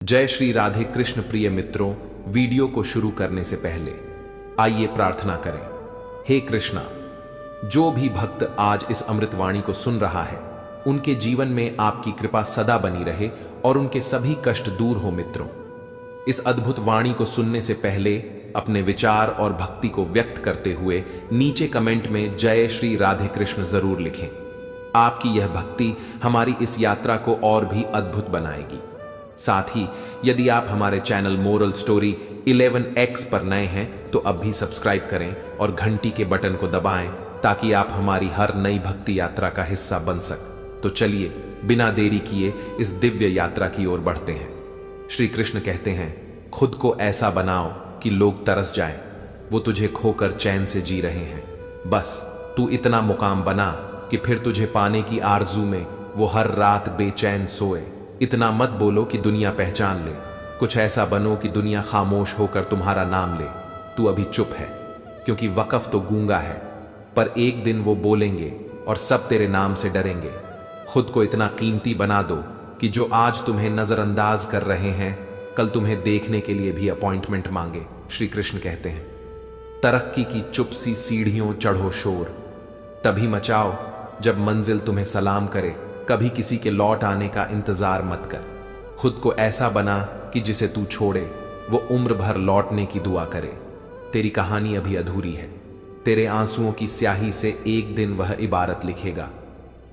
जय श्री राधे कृष्ण। प्रिय मित्रों, वीडियो को शुरू करने से पहले आइए प्रार्थना करें। हे कृष्णा, जो भी भक्त आज इस अमृतवाणी को सुन रहा है, उनके जीवन में आपकी कृपा सदा बनी रहे और उनके सभी कष्ट दूर हो। मित्रों, इस अद्भुत वाणी को सुनने से पहले अपने विचार और भक्ति को व्यक्त करते हुए नीचे कमेंट में जय श्री राधे कृष्ण जरूर लिखें। आपकी यह भक्ति हमारी इस यात्रा को और भी अद्भुत बनाएगी। साथ ही यदि आप हमारे चैनल मोरल स्टोरी 11X पर नए हैं तो अब भी सब्सक्राइब करें और घंटी के बटन को दबाएं ताकि आप हमारी हर नई भक्ति यात्रा का हिस्सा बन सकें। तो चलिए बिना देरी किए इस दिव्य यात्रा की ओर बढ़ते हैं। श्री कृष्ण कहते हैं, खुद को ऐसा बनाओ कि लोग तरस जाएं। वो तुझे खोकर चैन से जी रहे हैं। बस तू इतना मुकाम बना कि फिर तुझे पाने की आरजू में वो हर रात बेचैन सोए। इतना मत बोलो कि दुनिया पहचान ले, कुछ ऐसा बनो कि दुनिया खामोश होकर तुम्हारा नाम ले। तू अभी चुप है क्योंकि वक़्फ़ तो गूंगा है, पर एक दिन वो बोलेंगे और सब तेरे नाम से डरेंगे। खुद को इतना कीमती बना दो कि जो आज तुम्हें नज़रअंदाज कर रहे हैं, कल तुम्हें देखने के लिए भी अपॉइंटमेंट मांगे। श्री कृष्ण कहते हैं, तरक्की की चुप सी सीढ़ियों चढ़ो शोर, तभी मचाओ जब मंजिल तुम्हें सलाम करे। कभी किसी के लौट आने का इंतजार मत कर। खुद को ऐसा बना कि जिसे तू छोड़े वो उम्र भर लौटने की दुआ करे। तेरी कहानी अभी अधूरी है। तेरे आंसुओं की स्याही से एक दिन वह इबारत लिखेगा।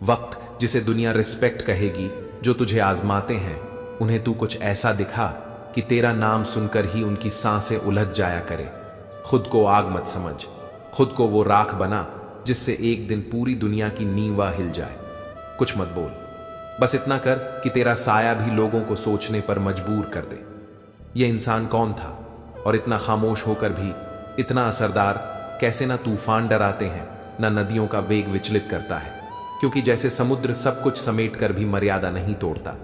वक्त जिसे दुनिया रिस्पेक्ट कहेगी, जो तुझे आजमाते हैं, उन्हें तू कुछ ऐसा दिखा कि तेरा नाम सुनकर ही उनकी सांसें उलझ जाया करे। खुद को आग मत समझ, खुद को वो राख बना जिससे एक दिन पूरी दुनिया की नींव हिल जाए। कुछ मत बोल, बस इतना कर कि तेरा साया भी लोगों को सोचने पर मजबूर कर दे। यह इंसान कौन था और इतना खामोश होकर भी इतना असरदार? कैसे ना तूफान डराते हैं, ना नदियों का वेग विचलित करता है। क्योंकि जैसे समुद्र सब कुछ समेट कर भी मर्यादा नहीं तोड़ता,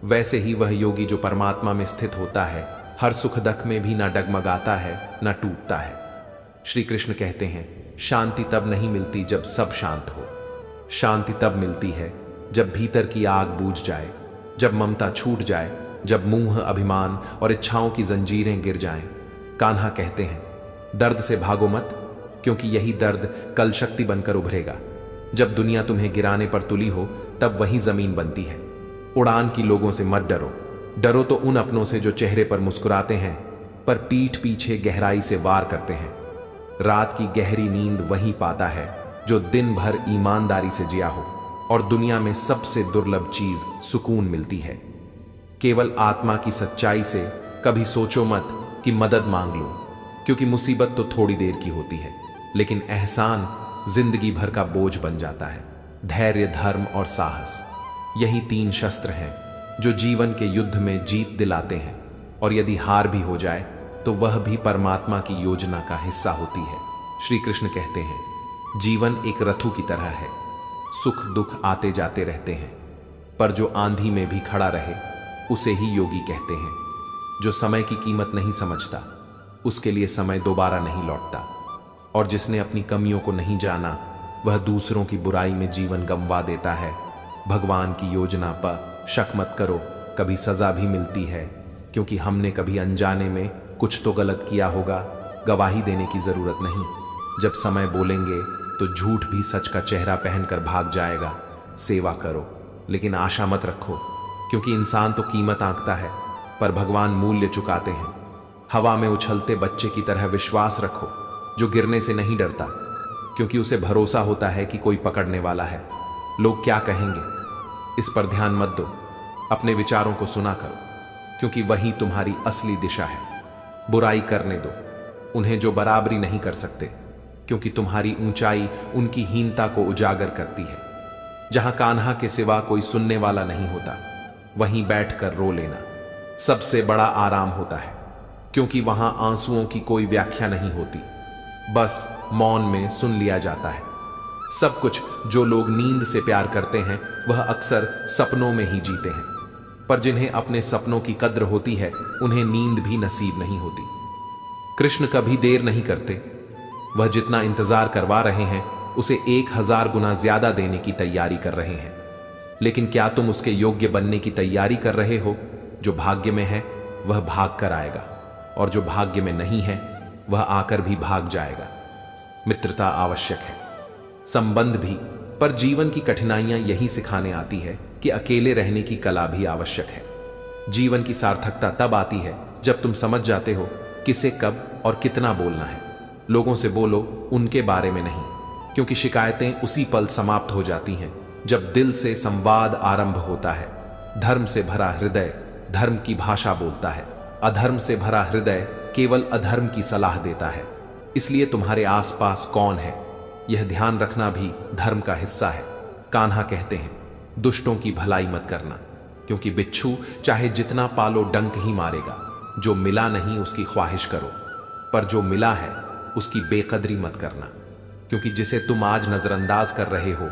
वैसे ही वह योगी जो परमात्मा में स्थित होता है, हर सुख दुख में भी ना डगमगाता है ना टूटता है। श्री कृष्ण कहते हैं, शांति तब नहीं मिलती जब सब शांत हो। शांति तब मिलती है जब भीतर की आग बूझ जाए, जब ममता छूट जाए, जब मुंह, अभिमान और इच्छाओं की जंजीरें गिर जाएं। कान्हा कहते हैं, दर्द से भागो मत, क्योंकि यही दर्द कल शक्ति बनकर उभरेगा। जब दुनिया तुम्हें गिराने पर तुली हो, तब वही जमीन बनती है। उड़ान की लोगों से मत डरो। डरो तो उन अपनों से जो चेहरे पर मुस्कुराते हैं पर पीठ पीछे गहराई से वार करते हैं। रात की गहरी नींद वही पाता है जो दिन भर ईमानदारी से जिया हो, और दुनिया में सबसे दुर्लभ चीज सुकून मिलती है। केवल आत्मा की सच्चाई से कभी सोचो मत कि मदद मांग लो, क्योंकि मुसीबत तो थोड़ी देर की होती है, लेकिन एहसान जिंदगी भर का बोझ बन जाता है। धैर्य, धर्म और साहस, यही 3 शस्त्र हैं जो जीवन के युद्ध में जीत दिलाते हैं, और यदि हार भी हो जाए तो वह भी परमात्मा की योजना का हिस्सा होती है। श्री कृष्ण कहते हैं, जीवन एक रथू की तरह है। सुख दुख आते जाते रहते हैं, पर जो आंधी में भी खड़ा रहे उसे ही योगी कहते हैं। जो समय की कीमत नहीं समझता, उसके लिए समय दोबारा नहीं लौटता, और जिसने अपनी कमियों को नहीं जाना, वह दूसरों की बुराई में जीवन गंवा देता है। भगवान की योजना पर शक मत करो, कभी सजा भी मिलती है, क्योंकि हमने कभी अनजाने में कुछ तो गलत किया होगा। गवाही देने की जरूरत नहीं। जब समय बोलेंगे तो झूठ भी सच का चेहरा पहनकर भाग जाएगा। सेवा करो, लेकिन आशा मत रखो, क्योंकि इंसान तो कीमत आंकता है, पर भगवान मूल्य चुकाते हैं। हवा में उछलते बच्चे की तरह विश्वास रखो, जो गिरने से नहीं डरता, क्योंकि उसे भरोसा होता है कि कोई पकड़ने वाला है। लोग क्या कहेंगे, इस पर ध्यान मत दो। अपने विचारों को सुना करो, क्योंकि वही तुम्हारी असली दिशा है। बुराई करने दो उन्हें जो बराबरी नहीं कर सकते, क्योंकि तुम्हारी ऊंचाई उनकी हीनता को उजागर करती है। जहां कान्हा के सिवा कोई सुनने वाला नहीं होता, वहीं बैठकर रो लेना सबसे बड़ा आराम होता है, क्योंकि वहां आंसुओं की कोई व्याख्या नहीं होती, बस मौन में सुन लिया जाता है। सब कुछ जो लोग नींद से प्यार करते हैं, वह अक्सर सपनों में ही जीते हैं, पर जिन्हें अपने सपनों की कद्र होती है, उन्हें नींद भी नसीब नहीं होती। कृष्ण कभी देर नहीं करते। वह जितना इंतजार करवा रहे हैं, उसे 1000 गुना ज्यादा देने की तैयारी कर रहे हैं। लेकिन क्या तुम उसके योग्य बनने की तैयारी कर रहे हो? जो भाग्य में है वह भाग कर आएगा, और जो भाग्य में नहीं है वह आकर भी भाग जाएगा। मित्रता आवश्यक है, संबंध भी, पर जीवन की कठिनाइयां यही सिखाने आती है कि अकेले रहने की कला भी आवश्यक है। जीवन की सार्थकता तब आती है जब तुम समझ जाते हो किसे कब और कितना बोलना है। लोगों से बोलो, उनके बारे में नहीं, क्योंकि शिकायतें उसी पल समाप्त हो जाती हैं जब दिल से संवाद आरंभ होता है। धर्म से भरा हृदय धर्म की भाषा बोलता है, अधर्म से भरा हृदय केवल अधर्म की सलाह देता है। इसलिए तुम्हारे आसपास कौन है, यह ध्यान रखना भी धर्म का हिस्सा है। कान्हा कहते हैं, दुष्टों की भलाई मत करना, क्योंकि बिच्छू चाहे जितना पालो डंक ही मारेगा। जो मिला नहीं उसकी ख्वाहिश करो, पर जो मिला है उसकी बेकदरी मत करना, क्योंकि जिसे तुम आज नजरअंदाज कर रहे हो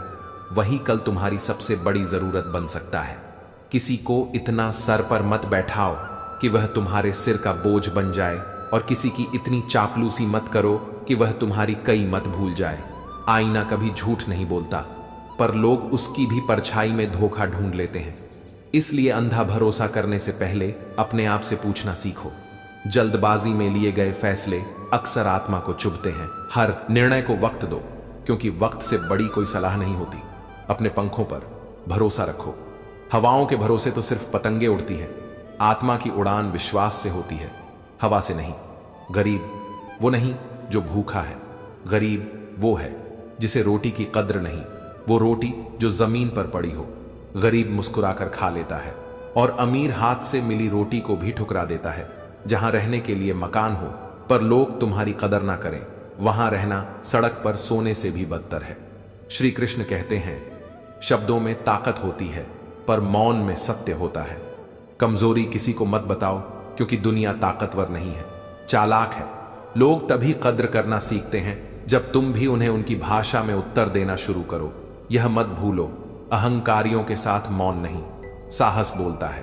वही कल तुम्हारी सबसे बड़ी जरूरत बन सकता है। किसी को इतना सर पर मत बैठाओ कि वह तुम्हारे सिर का बोझ बन जाए, और किसी की इतनी चापलूसी मत करो कि वह तुम्हारी कई मत भूल जाए। आईना कभी झूठ नहीं बोलता, पर लोग उसकी भी परछाई में धोखा ढूंढ लेते हैं। इसलिए अंधा भरोसा करने से पहले अपने आप से पूछना सीखो। जल्दबाजी में लिए गए फैसले अक्सर आत्मा को चुभते हैं। हर निर्णय को वक्त दो, क्योंकि वक्त से बड़ी कोई सलाह नहीं होती। अपने पंखों पर भरोसा रखो। हवाओं के भरोसे तो सिर्फ पतंगे उड़ती हैं। आत्मा की उड़ान विश्वास से होती है, हवा से नहीं। गरीब वो नहीं जो भूखा है, गरीब वो है जिसे रोटी की कद्र नहीं, वो रोटी जो जमीन पर पड़ी हो। गरीब मुस्कुराकर खा लेता है, और अमीर हाथ से मिली रोटी को भी ठुकरा देता है। जहां रहने के लिए मकान हो पर लोग तुम्हारी कदर ना करें, वहां रहना सड़क पर सोने से भी बदतर है। श्री कृष्ण कहते हैं, शब्दों में ताकत होती है पर मौन में सत्य होता है। कमजोरी किसी को मत बताओ, क्योंकि दुनिया ताकतवर नहीं है, चालाक है। लोग तभी कद्र करना सीखते हैं जब तुम भी उन्हें उनकी भाषा में उत्तर देना शुरू करो। यह मत भूलो, अहंकारियों के साथ मौन नहीं, साहस बोलता है।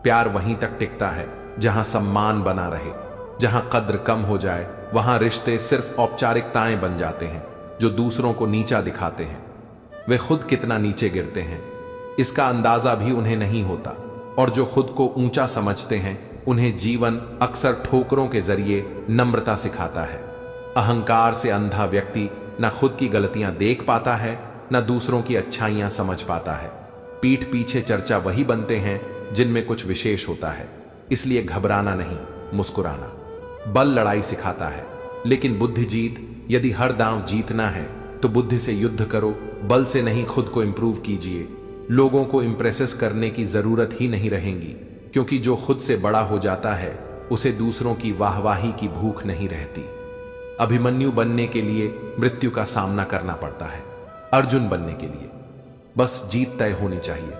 प्यार वहीं तक टिकता है जहां सम्मान बना रहे। जहां कद्र कम हो जाए वहां रिश्ते सिर्फ औपचारिकताएं बन जाते हैं जो दूसरों को नीचा दिखाते हैं। वे खुद कितना नीचे गिरते हैं इसका अंदाजा भी उन्हें नहीं होता, और जो खुद को ऊंचा समझते हैं उन्हें जीवन अक्सर ठोकरों के जरिए नम्रता सिखाता है। अहंकार से अंधा व्यक्ति न खुद की गलतियां देख पाता है, न दूसरों की अच्छाइयां समझ पाता है। पीठ पीछे चर्चा वही बनते हैं जिनमें कुछ विशेष होता है। इसलिए घबराना नहीं, मुस्कुराना। बल लड़ाई सिखाता है, लेकिन बुद्धि जीत। यदि हर दांव जीतना है तो बुद्धि से युद्ध करो, बल से नहीं। खुद को इंप्रूव कीजिए। लोगों को इंप्रेस करने की जरूरत ही नहीं रहेगी, क्योंकि जो खुद से बड़ा हो जाता है उसे दूसरों की वाहवाही की भूख नहीं रहती। अभिमन्यु बनने के लिए मृत्यु का सामना करना पड़ता है, अर्जुन बनने के लिए बस जीत तय होनी चाहिए।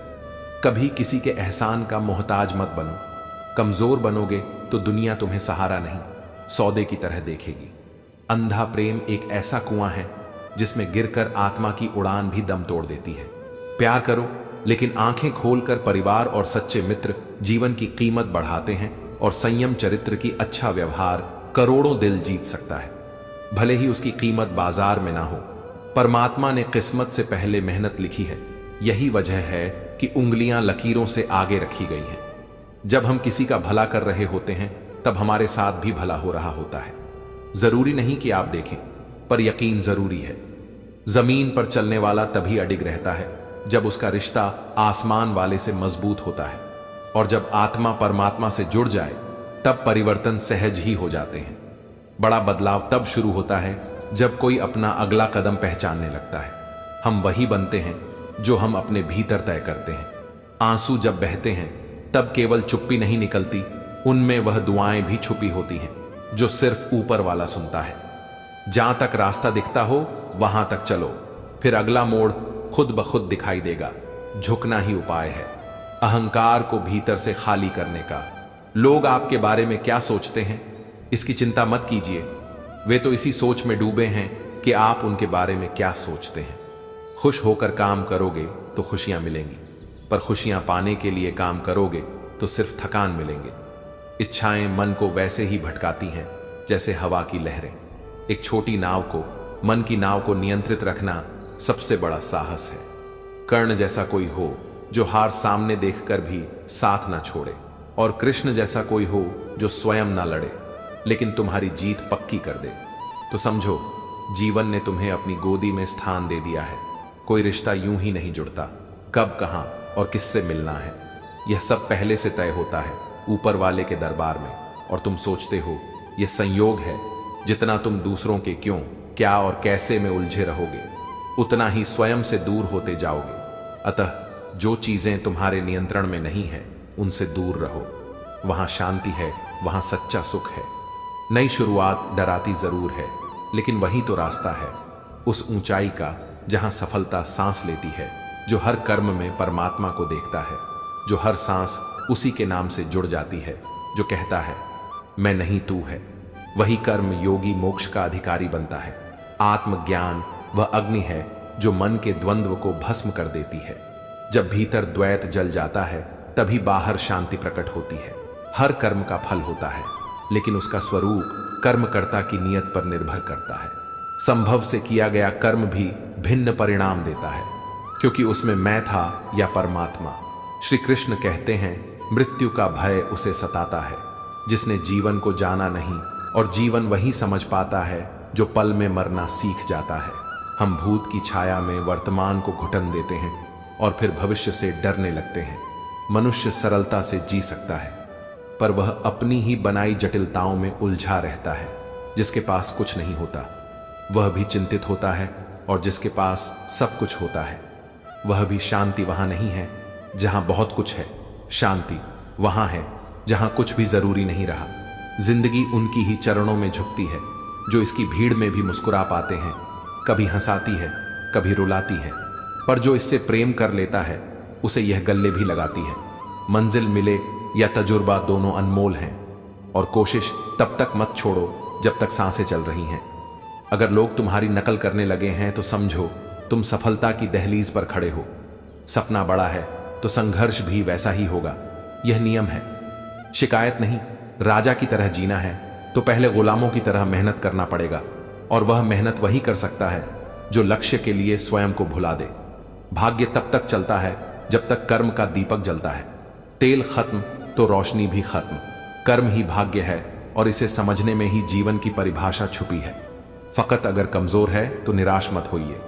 कभी किसी के एहसान का मोहताज मत बनो। कमजोर बनोगे तो दुनिया तुम्हें सहारा नहीं, सौदे की तरह देखेगी। अंधा प्रेम एक ऐसा कुआं है जिसमें गिरकर आत्मा की उड़ान भी दम तोड़ देती है। प्यार करो, लेकिन आंखें खोलकर। परिवार और सच्चे मित्र जीवन की कीमत बढ़ाते हैं, और संयम चरित्र की अच्छा व्यवहार करोड़ों दिल जीत सकता है, भले ही उसकी कीमत बाजार में ना हो। परमात्मा ने किस्मत से पहले मेहनत लिखी है। यही वजह है कि उंगलियां लकीरों से आगे रखी गई हैं। जब हम किसी का भला कर रहे होते हैं तब हमारे साथ भी भला हो रहा होता है। जरूरी नहीं कि आप देखें, पर यकीन जरूरी है। जमीन पर चलने वाला तभी अडिग रहता है जब उसका रिश्ता आसमान वाले से मजबूत होता है, और जब आत्मा परमात्मा से जुड़ जाए तब परिवर्तन सहज ही हो जाते हैं। बड़ा बदलाव तब शुरू होता है जब कोई अपना अगला कदम पहचानने लगता है। हम वही बनते हैं जो हम अपने भीतर तय करते हैं। आंसू जब बहते हैं तब केवल चुप्पी नहीं निकलती, उनमें वह दुआएं भी छुपी होती हैं जो सिर्फ ऊपर वाला सुनता है। जहां तक रास्ता दिखता हो वहां तक चलो, फिर अगला मोड़ खुद ब खुद दिखाई देगा। झुकना ही उपाय है, अहंकार को भीतर से खाली करने का। लोग आपके बारे में क्या सोचते हैं इसकी चिंता मत कीजिए, वे तो इसी सोच में डूबे हैं कि आप उनके बारे में क्या सोचते हैं। खुश होकर काम करोगे तो खुशियां मिलेंगी, पर खुशियां पाने के लिए काम करोगे तो सिर्फ थकान मिलेंगे। इच्छाएं मन को वैसे ही भटकाती हैं जैसे हवा की लहरें। एक छोटी नाव को, मन की नाव को नियंत्रित रखना सबसे बड़ा साहस है। कर्ण जैसा कोई हो जो हार सामने देखकर भी साथ ना छोड़े, और कृष्ण जैसा कोई हो जो स्वयं ना लड़े लेकिन तुम्हारी जीत पक्की कर दे, तो समझो जीवन ने तुम्हें अपनी गोदी में स्थान दे दिया है। कोई रिश्ता यूं ही नहीं जुड़ता, कब, कहां और किससे मिलना है यह सब पहले से तय होता है ऊपर वाले के दरबार में। और तुम सोचते हो यह संयोग है। जितना तुम दूसरों के क्यों, क्या और कैसे में उलझे रहोगे, उतना ही स्वयं से दूर होते जाओगे। अतः जो चीजें तुम्हारे नियंत्रण में नहीं है उनसे दूर रहो। वहां शांति है, वहां सच्चा सुख है। नई शुरुआत डराती जरूर है, लेकिन वही तो रास्ता है उस ऊंचाई का जहां सफलता सांस लेती है, जो हर कर्म में परमात्मा को देखता है, जो हर सांस उसी के नाम से जुड़ जाती है, जो कहता है मैं नहीं तू है। वही कर्म योगी मोक्ष का अधिकारी बनता है। आत्मज्ञान वह अग्नि है जो मन के द्वंद्व को भस्म कर देती है। जब भीतर द्वैत जल जाता है तभी बाहर शांति प्रकट होती है। हर कर्म का फल होता है, लेकिन उसका स्वरूप कर्मकर्ता की नियत पर निर्भर करता है। संभव से किया गया कर्म भी भिन्न परिणाम देता है, क्योंकि उसमें मैं था या परमात्मा। श्री कृष्ण कहते हैं मृत्यु का भय उसे सताता है जिसने जीवन को जाना नहीं, और जीवन वही समझ पाता है जो पल में मरना सीख जाता है। हम भूत की छाया में वर्तमान को घुटन देते हैं और फिर भविष्य से डरने लगते हैं। मनुष्य सरलता से जी सकता है, पर वह अपनी ही बनाई जटिलताओं में उलझा रहता है। जिसके पास कुछ नहीं होता वह भी चिंतित होता है, और जिसके पास सब कुछ होता है वह भी शांति वहां नहीं है जहां बहुत कुछ है। शांति वहां है जहां कुछ भी जरूरी नहीं रहा। जिंदगी उनकी ही चरणों में झुकती है जो इसकी भीड़ में भी मुस्कुरा पाते हैं। कभी हंसाती है, कभी रुलाती है, पर जो इससे प्रेम कर लेता है उसे यह गले भी लगाती है। मंजिल मिले या तजुर्बा दोनों अनमोल हैं, और कोशिश तब तक मत छोड़ो जब तक सांसें चल रही हैं। अगर लोग तुम्हारी नकल करने लगे हैं तो समझो तुम सफलता की दहलीज पर खड़े हो। सपना बड़ा है तो संघर्ष भी वैसा ही होगा, यह नियम है। शिकायत नहीं, राजा की तरह जीना है तो पहले गुलामों की तरह मेहनत करना पड़ेगा, और वह मेहनत वही कर सकता है जो लक्ष्य के लिए स्वयं को भुला दे। भाग्य तब तक चलता है जब तक कर्म का दीपक जलता है। तेल खत्म तो रोशनी भी खत्म। कर्म ही भाग्य है, और इसे समझने में ही जीवन की परिभाषा छुपी है। फकत अगर कमजोर है तो निराश मत होइए।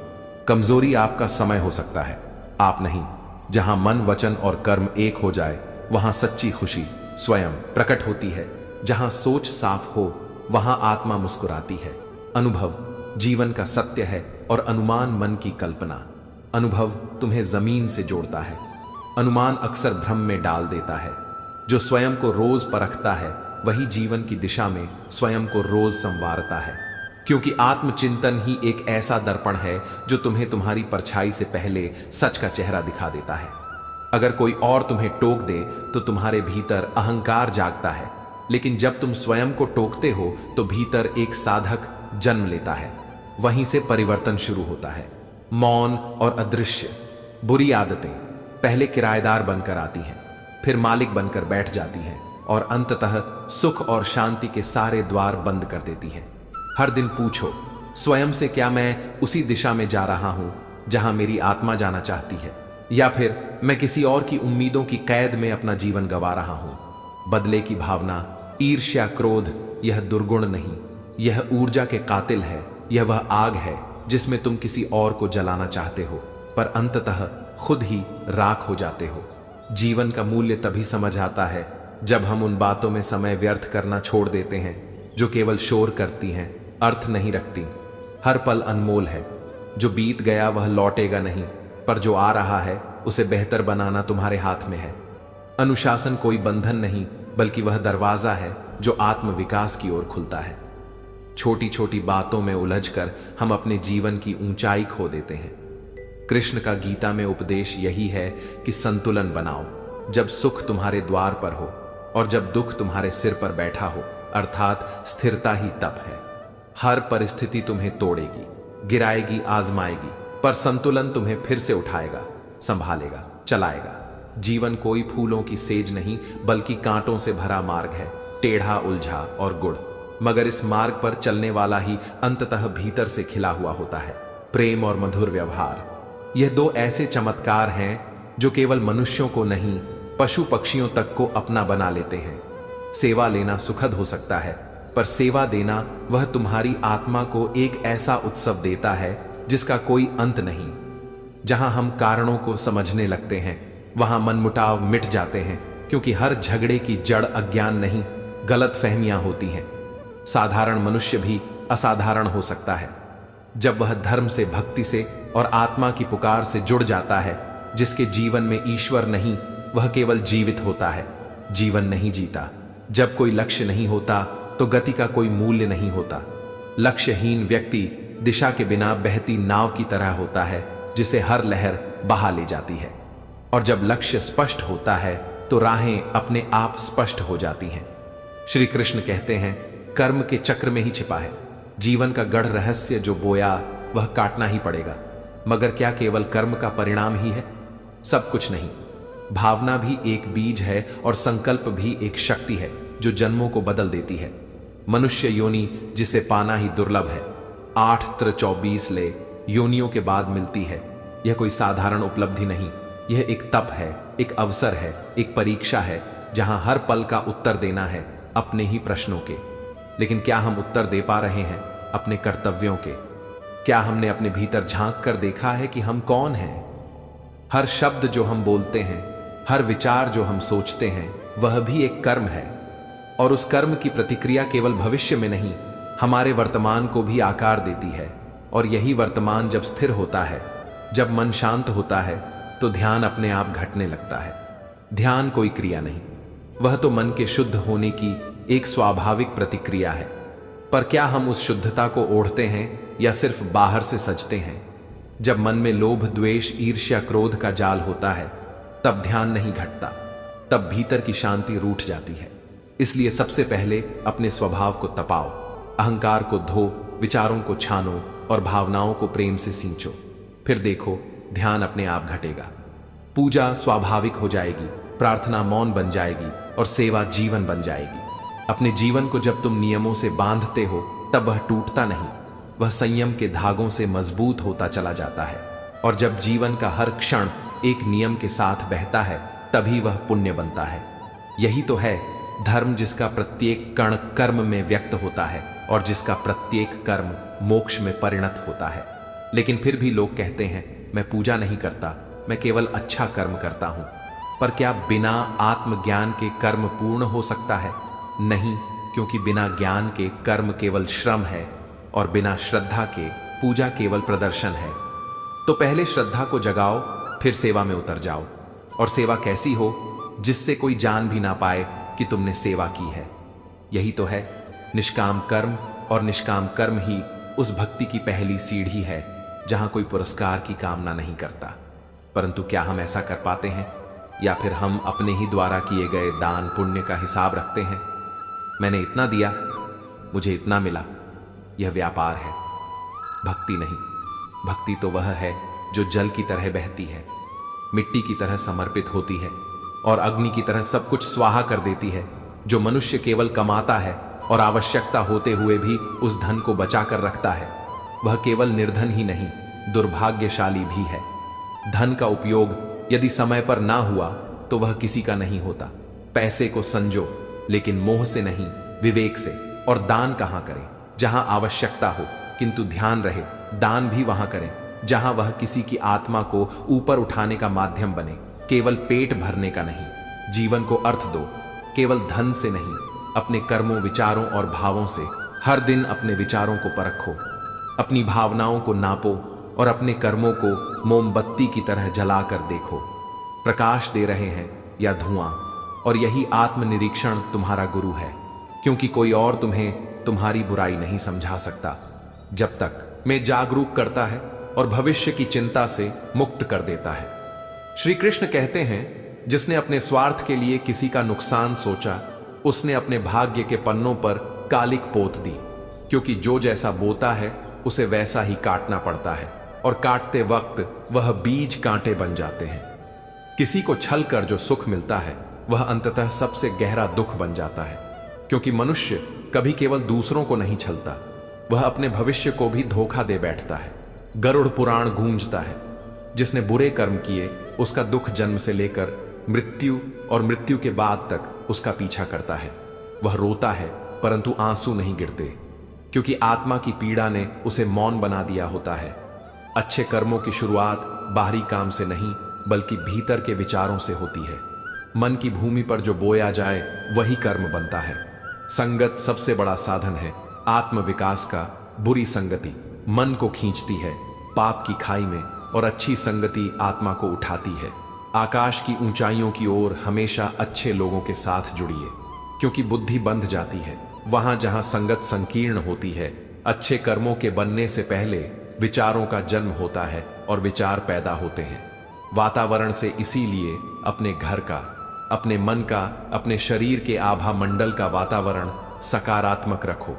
कमजोरी आपका समय हो सकता है, आप नहीं। जहां मन, वचन और कर्म एक हो जाए वहां सच्ची खुशी स्वयं प्रकट होती है। जहां सोच साफ हो वहां आत्मा मुस्कुराती है। अनुभव जीवन का सत्य है और अनुमान मन की कल्पना। अनुभव तुम्हें जमीन से जोड़ता है, अनुमान अक्सर भ्रम में डाल देता है। जो स्वयं को रोज परखता है वही जीवन की दिशा में स्वयं को रोज संवारता है, क्योंकि आत्मचिंतन ही एक ऐसा दर्पण है जो तुम्हें तुम्हारी परछाई से पहले सच का चेहरा दिखा देता है। अगर कोई और तुम्हें टोक दे तो तुम्हारे भीतर अहंकार जागता है, लेकिन जब तुम स्वयं को टोकते हो तो भीतर एक साधक जन्म लेता है। वहीं से परिवर्तन शुरू होता है। मौन और अदृश्य बुरी आदतें पहले किराएदार बनकर आती हैं, फिर मालिक बनकर बैठ जाती हैं, और अंततः सुख और शांति के सारे द्वार बंद कर देती हैं। हर दिन पूछो स्वयं से, क्या मैं उसी दिशा में जा रहा हूं जहां मेरी आत्मा जाना चाहती है, या फिर मैं किसी और की उम्मीदों की कैद में अपना जीवन गंवा रहा हूं। बदले की भावना, ईर्ष्या, क्रोध यह दुर्गुण नहीं, यह ऊर्जा के कातिल है। यह वह आग है जिसमें तुम किसी और को जलाना चाहते हो, पर अंततः खुद ही राख हो जाते हो। जीवन का मूल्य तभी समझ आता है जब हम उन बातों में समय व्यर्थ करना छोड़ देते हैं जो केवल शोर करती हैं, अर्थ नहीं रखती। हर पल अनमोल है। जो बीत गया वह लौटेगा नहीं, पर जो आ रहा है उसे बेहतर बनाना तुम्हारे हाथ में है। अनुशासन कोई बंधन नहीं, बल्कि वह दरवाजा है जो आत्मविकास की ओर खुलता है। छोटी छोटी बातों में उलझकर हम अपने जीवन की ऊंचाई खो देते हैं। कृष्ण का गीता में उपदेश यही है कि संतुलन बनाओ। जब सुख तुम्हारे द्वार पर हो और जब दुख तुम्हारे सिर पर बैठा हो, अर्थात स्थिरता ही तप है। हर परिस्थिति तुम्हें तोड़ेगी, गिराएगी, आजमाएगी, पर संतुलन तुम्हें फिर से उठाएगा, संभालेगा, चलाएगा। जीवन कोई फूलों की सेज नहीं, बल्कि कांटों से भरा मार्ग है, टेढ़ा, उलझा और गुड़। मगर इस मार्ग पर चलने वाला ही अंततः भीतर से खिला हुआ होता है। प्रेम और मधुर व्यवहार, यह दो ऐसे चमत्कार हैं जो केवल मनुष्यों को नहीं पशु पक्षियों तक को अपना बना लेते हैं। सेवा लेना सुखद हो सकता है, पर सेवा देना वह तुम्हारी आत्मा को एक ऐसा उत्सव देता है जिसका कोई अंत नहीं। जहां हम कारणों को समझने लगते हैं वहां मनमुटाव मिट जाते हैं, क्योंकि हर झगड़े की जड़ अज्ञान नहीं, गलत फहमियां होती हैं। साधारण मनुष्य भी असाधारण हो सकता है जब वह धर्म से, भक्ति से और आत्मा की पुकार से जुड़ जाता है। जिसके जीवन में ईश्वर नहीं, वह केवल जीवित होता है, जीवन नहीं जीता। जब कोई लक्ष्य नहीं होता तो गति का कोई मूल्य नहीं होता। लक्ष्यहीन व्यक्ति दिशा के बिना बहती नाव की तरह होता है, जिसे हर लहर बहा ले जाती है। और जब लक्ष्य स्पष्ट होता है तो राहें अपने आप स्पष्ट हो जाती हैं। श्री कृष्ण कहते हैं, कर्म के चक्र में ही छिपा है जीवन का गढ़ रहस्य। जो बोया वह काटना ही पड़ेगा। मगर क्या केवल कर्म का परिणाम ही है? सब कुछ नहीं। भावना भी एक बीज है और संकल्प भी एक शक्ति है जो जन्मों को बदल देती है। मनुष्य योनि जिसे पाना ही दुर्लभ है, 8 त्र 24 ले योनियों के बाद मिलती है। यह कोई साधारण उपलब्धि नहीं, यह एक तप है, एक अवसर है, एक परीक्षा है, जहां हर पल का उत्तर देना है अपने ही प्रश्नों के। लेकिन क्या हम उत्तर दे पा रहे हैं अपने कर्तव्यों के? क्या हमने अपने भीतर झांक कर देखा है कि हम कौन हैं? हर शब्द जो हम बोलते हैं, हर विचार जो हम सोचते हैं, वह भी एक कर्म है। और उस कर्म की प्रतिक्रिया केवल भविष्य में नहीं, हमारे वर्तमान को भी आकार देती है। और यही वर्तमान जब स्थिर होता है, जब मन शांत होता है, तो ध्यान अपने आप घटने लगता है। ध्यान कोई क्रिया नहीं, वह तो मन के शुद्ध होने की एक स्वाभाविक प्रतिक्रिया है। पर क्या हम उस शुद्धता को ओढ़ते हैं या सिर्फ बाहर से सजते हैं? जब मन में लोभ, द्वेष, ईर्ष्या, क्रोध का जाल होता है, तब ध्यान नहीं घटता, तब भीतर की शांति रूठ जाती है। इसलिए सबसे पहले अपने स्वभाव को तपाओ, अहंकार को धो, विचारों को छानो और भावनाओं को प्रेम से सींचो। फिर देखो, ध्यान अपने आप घटेगा। पूजा स्वाभाविक हो जाएगी, प्रार्थना मौन बन जाएगी और सेवा जीवन बन जाएगी। अपने जीवन को जब तुम नियमों से बांधते हो, तब वह टूटता नहीं, वह संयम के धागों से मजबूत होता चला जाता है। और जब जीवन का हर क्षण एक नियम के साथ बहता है, तभी वह पुण्य बनता है। यही तो है धर्म, जिसका प्रत्येक कण कर्म में व्यक्त होता है और जिसका प्रत्येक कर्म मोक्ष में परिणत होता है। लेकिन फिर भी लोग कहते हैं, मैं पूजा नहीं करता, मैं केवल अच्छा कर्म करता हूं। पर क्या बिना आत्मज्ञान के कर्म पूर्ण हो सकता है? नहीं, क्योंकि बिना ज्ञान के कर्म केवल श्रम है और बिना श्रद्धा के पूजा केवल प्रदर्शन है। तो पहले श्रद्धा को जगाओ, फिर सेवा में उतर जाओ। और सेवा कैसी हो? जिससे कोई जान भी ना पाए कि तुमने सेवा की है। यही तो है निष्काम कर्म, और निष्काम कर्म ही उस भक्ति की पहली सीढ़ी है जहां कोई पुरस्कार की कामना नहीं करता। परंतु क्या हम ऐसा कर पाते हैं? या फिर हम अपने ही द्वारा किए गए दान पुण्य का हिसाब रखते हैं? मैंने इतना दिया, मुझे इतना मिला, यह व्यापार है, भक्ति नहीं। भक्ति तो वह है जो जल की तरह बहती है, मिट्टी की तरह समर्पित होती है और अग्नि की तरह सब कुछ स्वाहा कर देती है। जो मनुष्य केवल कमाता है और आवश्यकता होते हुए भी उस धन को बचा कर रखता है, वह केवल निर्धन ही नहीं, दुर्भाग्यशाली भी है। धन का उपयोग यदि समय पर ना हुआ तो वह किसी का नहीं होता। पैसे को संजो, लेकिन मोह से नहीं, विवेक से। और दान कहां करें? जहां आवश्यकता हो, किंतु ध्यान रहे दान भी वहां करें जहां वह किसी की आत्मा को ऊपर उठाने का माध्यम बने, केवल पेट भरने का नहीं। जीवन को अर्थ दो, केवल धन से नहीं, अपने कर्मों, विचारों और भावों से। हर दिन अपने विचारों को परखो, अपनी भावनाओं को नापो और अपने कर्मों को मोमबत्ती की तरह जलाकर देखो, प्रकाश दे रहे हैं या धुआं। और यही आत्मनिरीक्षण तुम्हारा गुरु है, क्योंकि कोई और तुम्हें तुम्हारी बुराई नहीं समझा सकता जब तक मैं जागरूक करता है और भविष्य की चिंता से मुक्त कर देता है। श्री कृष्ण कहते हैं, जिसने अपने स्वार्थ के लिए किसी का नुकसान सोचा, उसने अपने भाग्य के पन्नों पर कालिक पोत दी। क्योंकि जो जैसा बोता है उसे वैसा ही काटना पड़ता है, और काटते वक्त वह बीज कांटे बन जाते हैं। किसी को छल कर जो सुख मिलता है वह अंततः सबसे गहरा दुख बन जाता है। क्योंकि मनुष्य कभी केवल दूसरों को नहीं छलता, वह अपने भविष्य को भी धोखा दे बैठता है। गरुड़ पुराण गूंजता है, जिसने बुरे कर्म किए उसका दुख जन्म से लेकर मृत्यु और मृत्यु के बाद तक उसका पीछा करता है। वह रोता है परंतु आंसू नहीं गिरते, क्योंकि आत्मा की पीड़ा ने उसे मौन बना दिया होता है। अच्छे कर्मों की शुरुआत बाहरी काम से नहीं बल्कि भीतर के विचारों से होती है। मन की भूमि पर जो बोया जाए वही कर्म बनता है। संगत सबसे बड़ा साधन है आत्म विकास का। बुरी संगति मन को खींचती है पाप की खाई में, और अच्छी संगति आत्मा को उठाती है। आकाश की ऊंचाइयों की ओर हमेशा अच्छे लोगों के साथ जुड़िए, क्योंकि बुद्धि बंध जाती है वहां जहां संगत संकीर्ण होती है। अच्छे कर्मों के बनने से पहले विचारों का जन्म होता है और विचार पैदा होते हैं। वातावरण से इसीलिए अपने घर का, अपने मन का, अपने शरीर के आभा मंडल का वातावरण सकारात्मक रखो,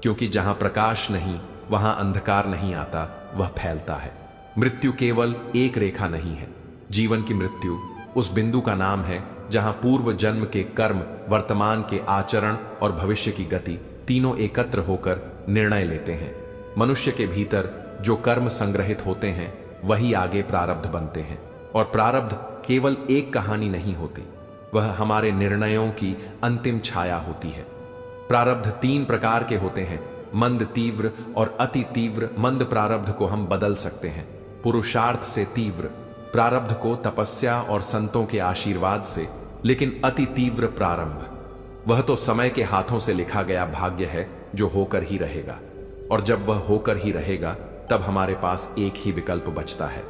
क्योंकि जहां प्रकाश नहीं वहां अंधकार नहीं आता, वह फैलता है। मृत्यु केवल एक रेखा नहीं है। जीवन की मृत्यु उस बिंदु का नाम है जहां पूर्व जन्म के कर्म, वर्तमान के आचरण और भविष्य की गति तीनों एकत्र होकर निर्णय लेते हैं। मनुष्य के भीतर जो कर्म संग्रहित होते हैं वही आगे प्रारब्ध बनते हैं, और प्रारब्ध केवल एक कहानी नहीं होती, वह हमारे निर्णयों की अंतिम छाया होती है। प्रारब्ध 3 प्रकार के होते हैं, मंद, तीव्र और अति तीव्र। मंद प्रारब्ध को हम बदल सकते हैं पुरुषार्थ से, तीव्र प्रारब्ध को तपस्या और संतों के आशीर्वाद से, लेकिन अति तीव्र प्रारंभ वह तो समय के हाथों से लिखा गया भाग्य है जो होकर ही रहेगा। और जब वह होकर ही रहेगा तब हमारे पास एक ही विकल्प बचता है,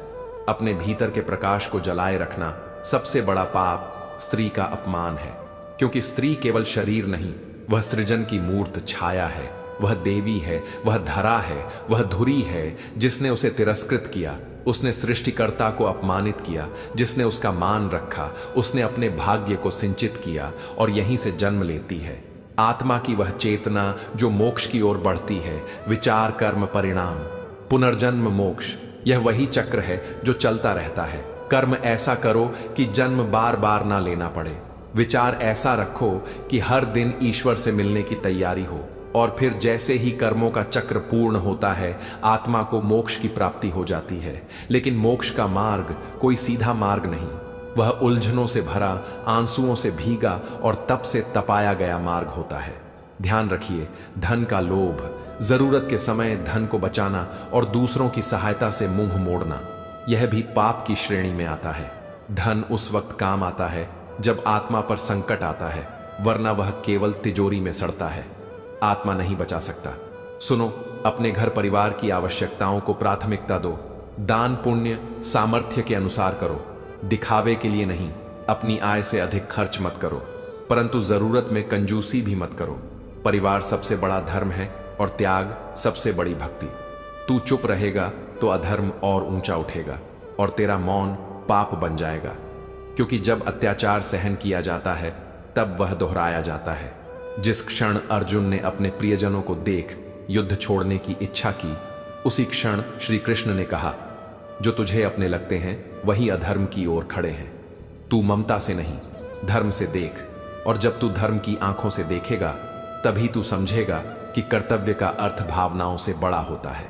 अपने भीतर के प्रकाश को जलाए रखना। सबसे बड़ा पाप स्त्री का अपमान है, क्योंकि स्त्री केवल शरीर नहीं, वह सृजन की मूर्त छाया है, वह देवी है, वह धरा है, वह धुरी है। जिसने उसे तिरस्कृत किया उसने सृष्टिकर्ता को अपमानित किया, जिसने उसका मान रखा उसने अपने भाग्य को सिंचित किया, और यहीं से जन्म लेती है आत्मा की वह चेतना जो मोक्ष की ओर बढ़ती है। विचार, कर्म, परिणाम, पुनर्जन्म, मोक्ष, यह वही चक्र है जो चलता रहता है। कर्म ऐसा करो कि जन्म बार बार ना लेना पड़े। विचार ऐसा रखो कि हर दिन ईश्वर से मिलने की तैयारी हो, और फिर जैसे ही कर्मों का चक्र पूर्ण होता है आत्मा को मोक्ष की प्राप्ति हो जाती है। लेकिन मोक्ष का मार्ग कोई सीधा मार्ग नहीं, वह उलझनों से भरा, आंसुओं से भीगा और तप से तपाया गया मार्ग होता है। ध्यान रखिए, धन का लोभ, जरूरत के समय धन को बचाना और दूसरों की सहायता से मुंह मोड़ना, यह भी पाप की श्रेणी में आता है। धन उस वक्त काम आता है जब आत्मा पर संकट आता है, वरना वह केवल तिजोरी में सड़ता है, आत्मा नहीं बचा सकता। सुनो, अपने घर परिवार की आवश्यकताओं को प्राथमिकता दो। दान पुण्य सामर्थ्य के अनुसार करो, दिखावे के लिए नहीं। अपनी आय से अधिक खर्च मत करो, परंतु जरूरत में कंजूसी भी मत करो। परिवार सबसे बड़ा धर्म है और त्याग सबसे बड़ी भक्ति। तू चुप रहेगा तो अधर्म और ऊंचा उठेगा और तेरा मौन पाप बन जाएगा, क्योंकि जब अत्याचार सहन किया जाता है तब वह दोहराया जाता है। जिस क्षण अर्जुन ने अपने प्रियजनों को देख युद्ध छोड़ने की इच्छा की, उसी क्षण श्री कृष्ण ने कहा, जो तुझे अपने लगते हैं वही अधर्म की ओर खड़े हैं। तू ममता से नहीं, धर्म से देख, और जब तू धर्म की आंखों से देखेगा तभी तू समझेगा कि कर्तव्य का अर्थ भावनाओं से बड़ा होता है।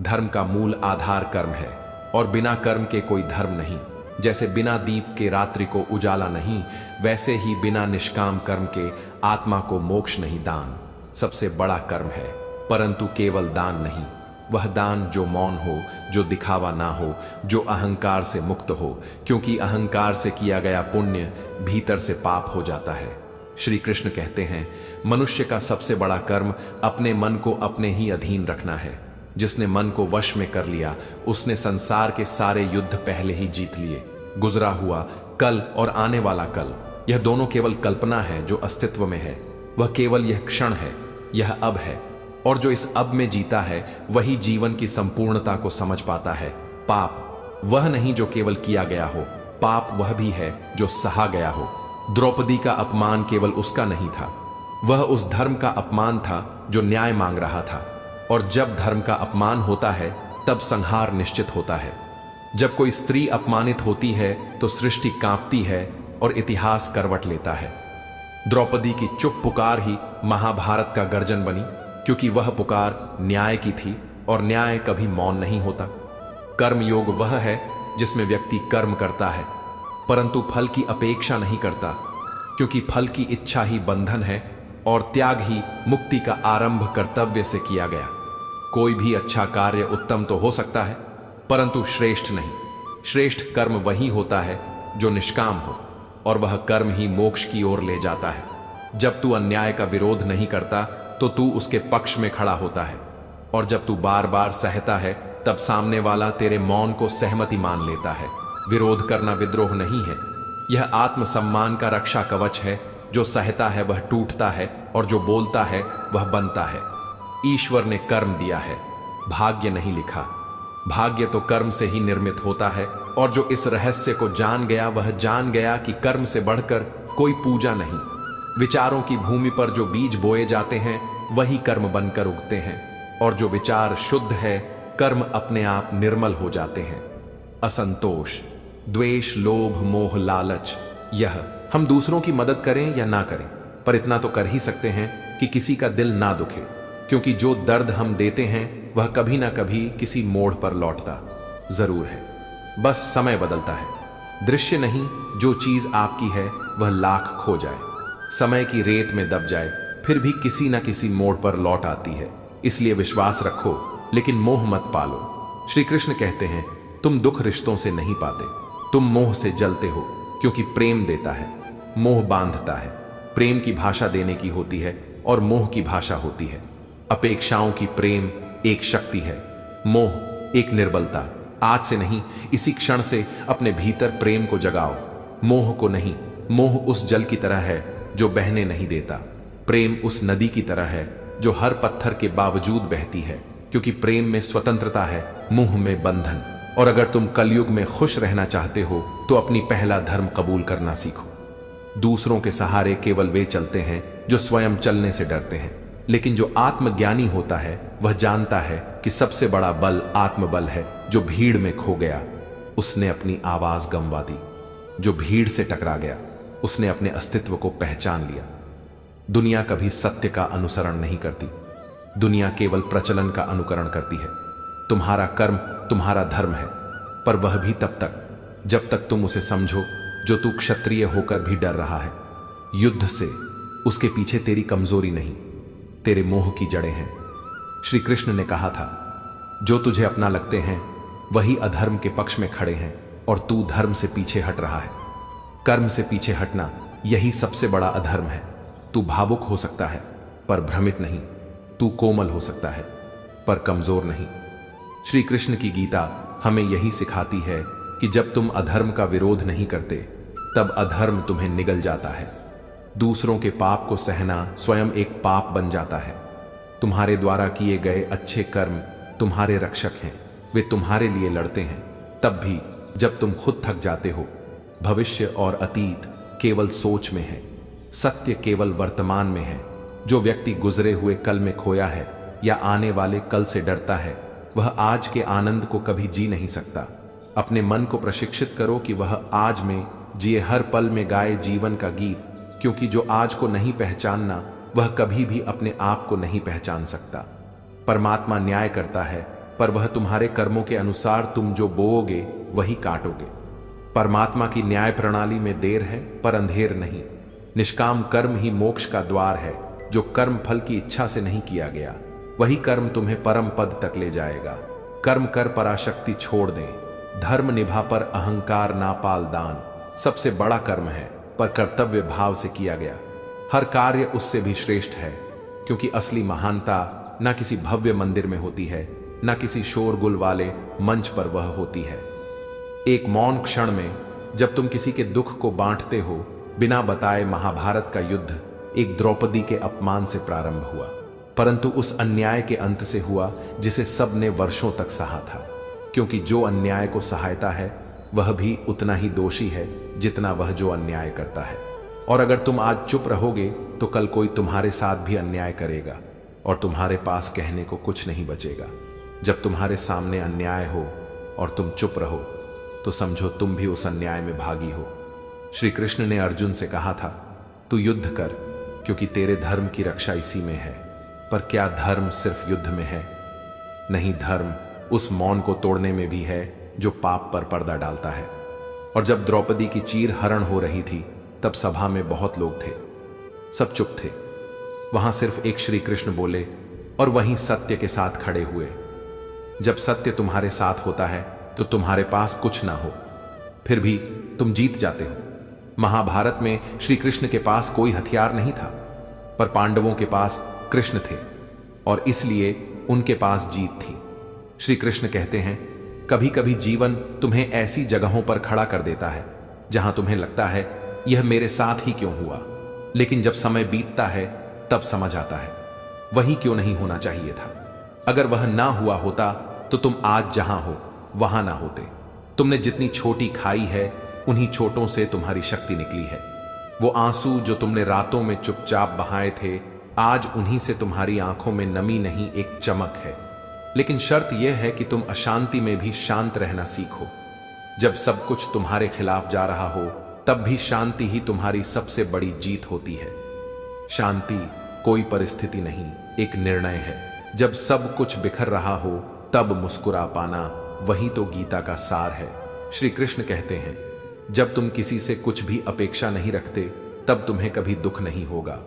धर्म का मूल आधार कर्म है, और बिना कर्म के कोई धर्म नहीं। जैसे बिना दीप के रात्रि को उजाला नहीं, वैसे ही बिना निष्काम कर्म के आत्मा को मोक्ष नहीं। दान सबसे बड़ा कर्म है, परंतु केवल दान नहीं, वह दान जो मौन हो, जो दिखावा ना हो, जो अहंकार से मुक्त हो, क्योंकि अहंकार से किया गया पुण्य भीतर से पाप हो जाता है। श्री कृष्ण कहते हैं, मनुष्य का सबसे बड़ा कर्म अपने मन को अपने ही अधीन रखना है। जिसने मन को वश में कर लिया उसने संसार के सारे युद्ध पहले ही जीत लिए। गुजरा हुआ कल और आने वाला कल, यह दोनों केवल कल्पना है जो अस्तित्व में है। वह केवल यह क्षण है, यह अब है, और जो इस अब में जीता है वही जीवन की संपूर्णता को समझ पाता है। पाप वह नहीं जो केवल किया गया हो, पाप वह भी है जो सहा गया हो। द्रौपदी का अपमान केवल उसका नहीं था, वह उस धर्म का अपमान था जो न्याय मांग रहा था। और जब धर्म का अपमान होता है तब संहार निश्चित होता है। जब कोई स्त्री अपमानित होती है तो सृष्टि कांपती है और इतिहास करवट लेता है। द्रौपदी की चुप पुकार ही महाभारत का गर्जन बनी, क्योंकि वह पुकार न्याय की थी, और न्याय कभी मौन नहीं होता। कर्म योग वह है जिसमें व्यक्ति कर्म करता है, परंतु फल की अपेक्षा नहीं करता, क्योंकि फल की इच्छा ही बंधन है और त्याग ही मुक्ति का आरंभ कर्तव्य से किया गया। कोई भी अच्छा कार्य उत्तम तो हो सकता है, परंतु श्रेष्ठ नहीं। श्रेष्ठ कर्म वही होता है जो निष्काम हो, और वह कर्म ही मोक्ष की ओर ले जाता है। जब तू अन्याय का विरोध नहीं करता तो तू उसके पक्ष में खड़ा होता है, और जब तू बार बार सहता है तब सामने वाला तेरे मौन को सहमति मान लेता है। विरोध करना विद्रोह नहीं है, यह आत्मसम्मान का रक्षा कवच है। जो सहता है वह टूटता है, और जो बोलता है वह बनता है। ईश्वर ने कर्म दिया है, भाग्य नहीं लिखा। भाग्य तो कर्म से ही निर्मित होता है, और जो इस रहस्य को जान गया वह जान गया कि कर्म से बढ़कर कोई पूजा नहीं। विचारों की भूमि पर जो बीज बोए जाते हैं वही कर्म बनकर उगते हैं, और जो विचार शुद्ध है कर्म अपने आप निर्मल हो जाते हैं। असंतोष, द्वेष, लोभ, मोह, लालच, यह हम दूसरों की मदद करें या ना करें, पर इतना तो कर ही सकते हैं कि किसी का दिल ना दुखे, क्योंकि जो दर्द हम देते हैं वह कभी ना कभी किसी मोड़ पर लौटता जरूर है। बस समय बदलता है। दृश्य नहीं, जो चीज आपकी है वह लाख खो जाए, समय की रेत में दब जाए, फिर भी किसी ना किसी मोड़ पर लौट आती है। इसलिए विश्वास रखो, लेकिन मोह मत पालो। श्री कृष्ण कहते हैं, तुम दुख रिश्तों से नहीं पाते, तुम मोह से जलते हो, क्योंकि प्रेम देता है, मोह बांधता है। प्रेम की भाषा देने की होती है और मोह की भाषा होती है। अपेक्षाओं की प्रेम एक शक्ति है, मोह एक निर्बलता। आज से नहीं, इसी क्षण से अपने भीतर प्रेम को जगाओ, मोह को नहीं। मोह उस जल की तरह है जो बहने नहीं देता। प्रेम उस नदी की तरह है जो हर पत्थर के बावजूद बहती है, क्योंकि प्रेम में स्वतंत्रता है, मोह में बंधन। और अगर तुम कलयुग में खुश रहना चाहते हो तो अपनी पहला धर्म कबूल करना सीखो। दूसरों के सहारे केवल वे चलते हैं जो स्वयं चलने से डरते हैं, लेकिन जो आत्मज्ञानी होता है वह जानता है कि सबसे बड़ा बल आत्मबल है। जो भीड़ में खो गया उसने अपनी आवाज गंवा दी, जो भीड़ से टकरा गया उसने अपने अस्तित्व को पहचान लिया। दुनिया कभी सत्य का अनुसरण नहीं करती, दुनिया केवल प्रचलन का अनुकरण करती है। तुम्हारा कर्म तुम्हारा धर्म है, पर वह भी तब तक जब तक तुम उसे समझो जो तू क्षत्रिय होकर भी डर रहा है। युद्ध से उसके पीछे तेरी कमजोरी नहीं, तेरे मोह की जड़ें हैं। श्री कृष्ण ने कहा था, जो तुझे अपना लगते हैं वही अधर्म के पक्ष में खड़े हैं, और तू धर्म से पीछे हट रहा है। कर्म से पीछे हटना यही सबसे बड़ा अधर्म है। तू भावुक हो सकता है पर भ्रमित नहीं, तू कोमल हो सकता है पर कमजोर नहीं। श्री कृष्ण की गीता हमें यही सिखाती है कि जब तुम अधर्म का विरोध नहीं करते तब अधर्म तुम्हें निगल जाता है। दूसरों के पाप को सहना स्वयं एक पाप बन जाता है। तुम्हारे द्वारा किए गए अच्छे कर्म तुम्हारे रक्षक हैं, वे तुम्हारे लिए लड़ते हैं। तब भी जब तुम खुद थक जाते हो, भविष्य और अतीत केवल सोच में है, सत्य केवल वर्तमान में है। जो व्यक्ति गुजरे हुए कल में खोया है या आने वाले कल से डरता है, वह आज के आनंद को कभी जी नहीं सकता। अपने मन को प्रशिक्षित करो कि वह आज में जिए, हर पल में गाए जीवन का गीत, क्योंकि जो आज को नहीं पहचानना वह कभी भी अपने आप को नहीं पहचान सकता। परमात्मा न्याय करता है, पर वह तुम्हारे कर्मों के अनुसार तुम जो बोओगे वही काटोगे। परमात्मा की न्याय प्रणाली में देर है पर अंधेर नहीं। निष्काम कर्म ही मोक्ष का द्वार है। जो कर्म फल की इच्छा से नहीं किया गया वही कर्म तुम्हें परम पद तक ले जाएगा। कर्म कर पराशक्ति छोड़ दें, धर्म निभा पर अहंकार ना पाल दान। सबसे बड़ा कर्म है पर कर्तव्य भाव से किया गया। हर कार्य उससे भी श्रेष्ठ है, क्योंकि असली महानता ना किसी भव्य मंदिर में होती है, ना किसी शोरगुल वाले मंच पर वह होती है। एक मौन क्षण में जब तुम किसी के दुख को बांटते हो, बिना बताए महाभारत का युद्ध एक द्रौपदी के अपमान से प्रारंभ हुआ, परंतु उस अन्याय के अंत से हुआ जिसे सब ने वर्षों तक सहा था। क्योंकि जो अन्याय को सहायता है वह भी उतना ही दोषी है जितना वह जो अन्याय करता है। और अगर तुम आज चुप रहोगे तो कल कोई तुम्हारे साथ भी अन्याय करेगा और तुम्हारे पास कहने को कुछ नहीं बचेगा। जब तुम्हारे सामने अन्याय हो और तुम चुप रहो तो समझो तुम भी उस अन्याय में भागी हो। श्री कृष्ण ने अर्जुन से कहा था, तू युद्ध कर, क्योंकि तेरे धर्म की रक्षा इसी में है। पर क्या धर्म सिर्फ युद्ध में है? नहीं, धर्म उस मौन को तोड़ने में भी है जो पाप पर पर्दा डालता है। और जब द्रौपदी की चीर हरण हो रही थी तब सभा में बहुत लोग थे, सब चुप थे। वहां सिर्फ एक श्री कृष्ण बोले और वहीं सत्य के साथ खड़े हुए। जब सत्य तुम्हारे साथ होता है तो तुम्हारे पास कुछ ना हो, फिर भी तुम जीत जाते हो। महाभारत में श्री कृष्ण के पास कोई हथियार नहीं था, पर पांडवों के पास कृष्ण थे और इसलिए उनके पास जीत थी। श्री कृष्ण कहते हैं, कभी कभी जीवन तुम्हें ऐसी जगहों पर खड़ा कर देता है जहां तुम्हें लगता है यह मेरे साथ ही क्यों हुआ, लेकिन जब समय बीतता है तब समझ आता है वही क्यों नहीं होना चाहिए था। अगर वह ना हुआ होता तो तुम आज जहां हो वहां ना होते। तुमने जितनी छोटी खाई है उन्हीं छोटों से तुम्हारी शक्ति निकली है। वो आंसू जो तुमने रातों में चुपचाप बहाए थे, आज उन्हीं से तुम्हारी आंखों में नमी नहीं एक चमक है। लेकिन शर्त यह है कि तुम अशांति में भी शांत रहना सीखो। जब सब कुछ तुम्हारे खिलाफ जा रहा हो तब भी शांति ही तुम्हारी सबसे बड़ी जीत होती है। शांति कोई परिस्थिति नहीं, एक निर्णय है। जब सब कुछ बिखर रहा हो तब मुस्कुरा पाना, वही तो गीता का सार है। श्री कृष्ण कहते हैं, जब तुम किसी से कुछ भी अपेक्षा नहीं रखते तब तुम्हें कभी दुख नहीं होगा,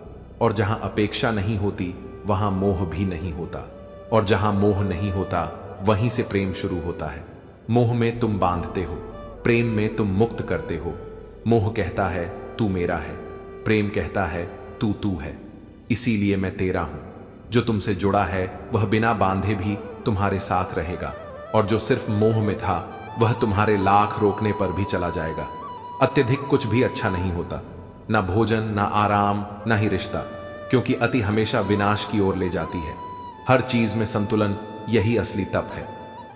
और जहां अपेक्षा नहीं होती वहां मोह भी नहीं होता, और जहां मोह नहीं होता वहीं से प्रेम शुरू होता है। मोह में तुम बांधते हो, प्रेम में तुम मुक्त करते हो। मोह कहता है तू मेरा है, प्रेम कहता है तू तू है, इसीलिए मैं तेरा हूं। जो तुमसे जुड़ा है वह बिना बांधे भी तुम्हारे साथ रहेगा, और जो सिर्फ मोह में था वह तुम्हारे लाख रोकने पर भी चला जाएगा। अत्यधिक कुछ भी अच्छा नहीं होता, ना भोजन, ना आराम, ना ही रिश्ता, क्योंकि अति हमेशा विनाश की ओर ले जाती है। हर चीज में संतुलन, यही असली तप है।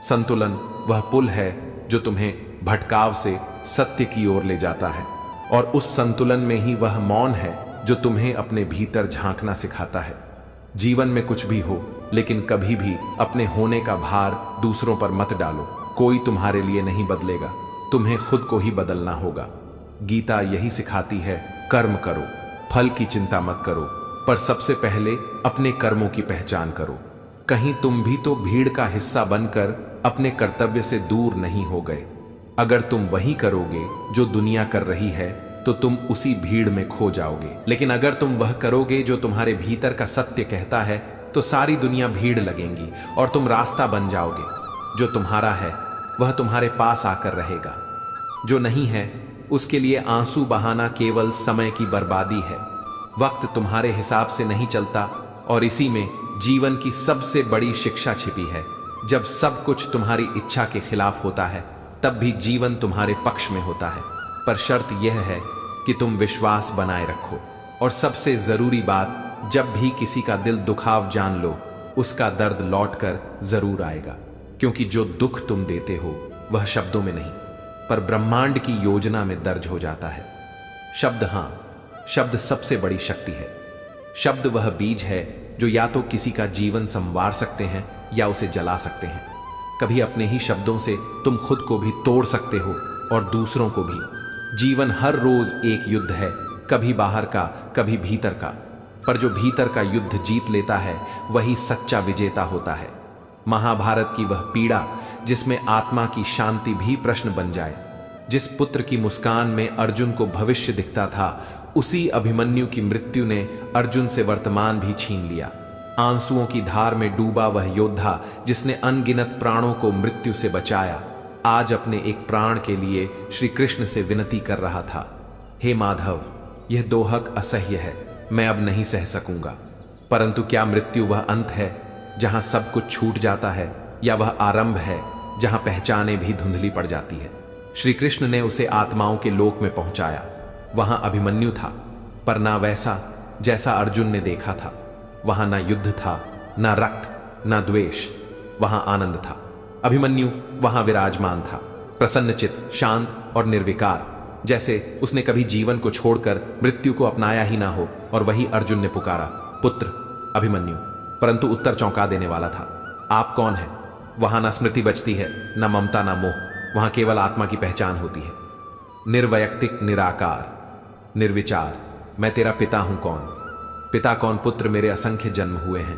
संतुलन वह पुल है जो तुम्हें भटकाव से सत्य की ओर ले जाता है, और उस संतुलन में ही वह मौन है जो तुम्हें अपने भीतर झांकना सिखाता है। जीवन में कुछ भी हो, लेकिन कभी भी अपने होने का भार दूसरों पर मत डालो। कोई तुम्हारे लिए नहीं बदलेगा, तुम्हें खुद को ही बदलना होगा। गीता यही सिखाती है, कर्म करो, फल की चिंता मत करो, पर सबसे पहले अपने कर्मों की पहचान करो। कहीं तुम भी तो भीड़ का हिस्सा बनकर अपने कर्तव्य से दूर नहीं हो गए। अगर तुम वही करोगे जो दुनिया कर रही है तो तुम उसी भीड़ में खो जाओगे, लेकिन अगर तुम वह करोगे जो तुम्हारे भीतर का सत्य कहता है तो सारी दुनिया भीड़ लगेंगी और तुम रास्ता बन जाओगे। जो तुम्हारा है वह तुम्हारे पास आकर रहेगा, जो नहीं है उसके लिए आंसू बहाना केवल समय की बर्बादी है। वक्त तुम्हारे हिसाब से नहीं चलता, और इसी में जीवन की सबसे बड़ी शिक्षा छिपी है। जब सब कुछ तुम्हारी इच्छा के खिलाफ होता है तब भी जीवन तुम्हारे पक्ष में होता है, पर शर्त यह है कि तुम विश्वास बनाए रखो। और सबसे जरूरी बात, जब भी किसी का दिल दुखाव जान लो, उसका दर्द लौटकर जरूर आएगा, क्योंकि जो दुख तुम देते हो वह शब्दों में नहीं पर ब्रह्मांड की योजना में दर्ज हो जाता है। शब्द, हां, शब्द सबसे बड़ी शक्ति है। शब्द वह बीज है जो या तो किसी का जीवन संवार सकते हैं या उसे जला सकते हैं। कभी अपने ही शब्दों से तुम खुद को भी तोड़ सकते हो और दूसरों को भी। जीवन हर रोज एक युद्ध है, कभी बाहर का, कभी भीतर का, पर जो भीतर का युद्ध जीत लेता है वही सच्चा विजेता होता है। महाभारत की वह पीड़ा जिसमें आत्मा की शांति भी प्रश्न बन जाए, जिस पुत्र की मुस्कान में अर्जुन को भविष्य दिखता था, उसी अभिमन्यु की मृत्यु ने अर्जुन से वर्तमान भी छीन लिया। आंसुओं की धार में डूबा वह योद्धा जिसने अनगिनत प्राणों को मृत्यु से बचाया, आज अपने एक प्राण के लिए श्री कृष्ण से विनती कर रहा था, हे माधव, यह दोहक असह्य है, मैं अब नहीं सह सकूंगा। परंतु क्या मृत्यु वह अंत है जहां सब कुछ छूट जाता है, या वह आरंभ है जहां पहचाने भी धुंधली पड़ जाती है? श्री कृष्ण ने उसे आत्माओं के लोक में पहुंचाया। वहां अभिमन्यु था, पर ना वैसा जैसा अर्जुन ने देखा था। वहां ना युद्ध था, ना रक्त, ना द्वेष, वहां आनंद था। अभिमन्यु वहां विराजमान था, प्रसन्नचित्त, शांत और निर्विकार, जैसे उसने कभी जीवन को छोड़कर मृत्यु को अपनाया ही ना हो। और वही अर्जुन ने पुकारा, पुत्र अभिमन्यु, परंतु उत्तर चौंका देने वाला था, आप कौन हैं? वहां ना स्मृति बचती है, ना ममता, ना मोह, वहां केवल आत्मा की पहचान होती है। निर्वैयक्तिक, निराकार, निर्विचार, मैं तेरा पिता हूं। कौन पिता, कौन पुत्र? मेरे असंख्य जन्म हुए हैं,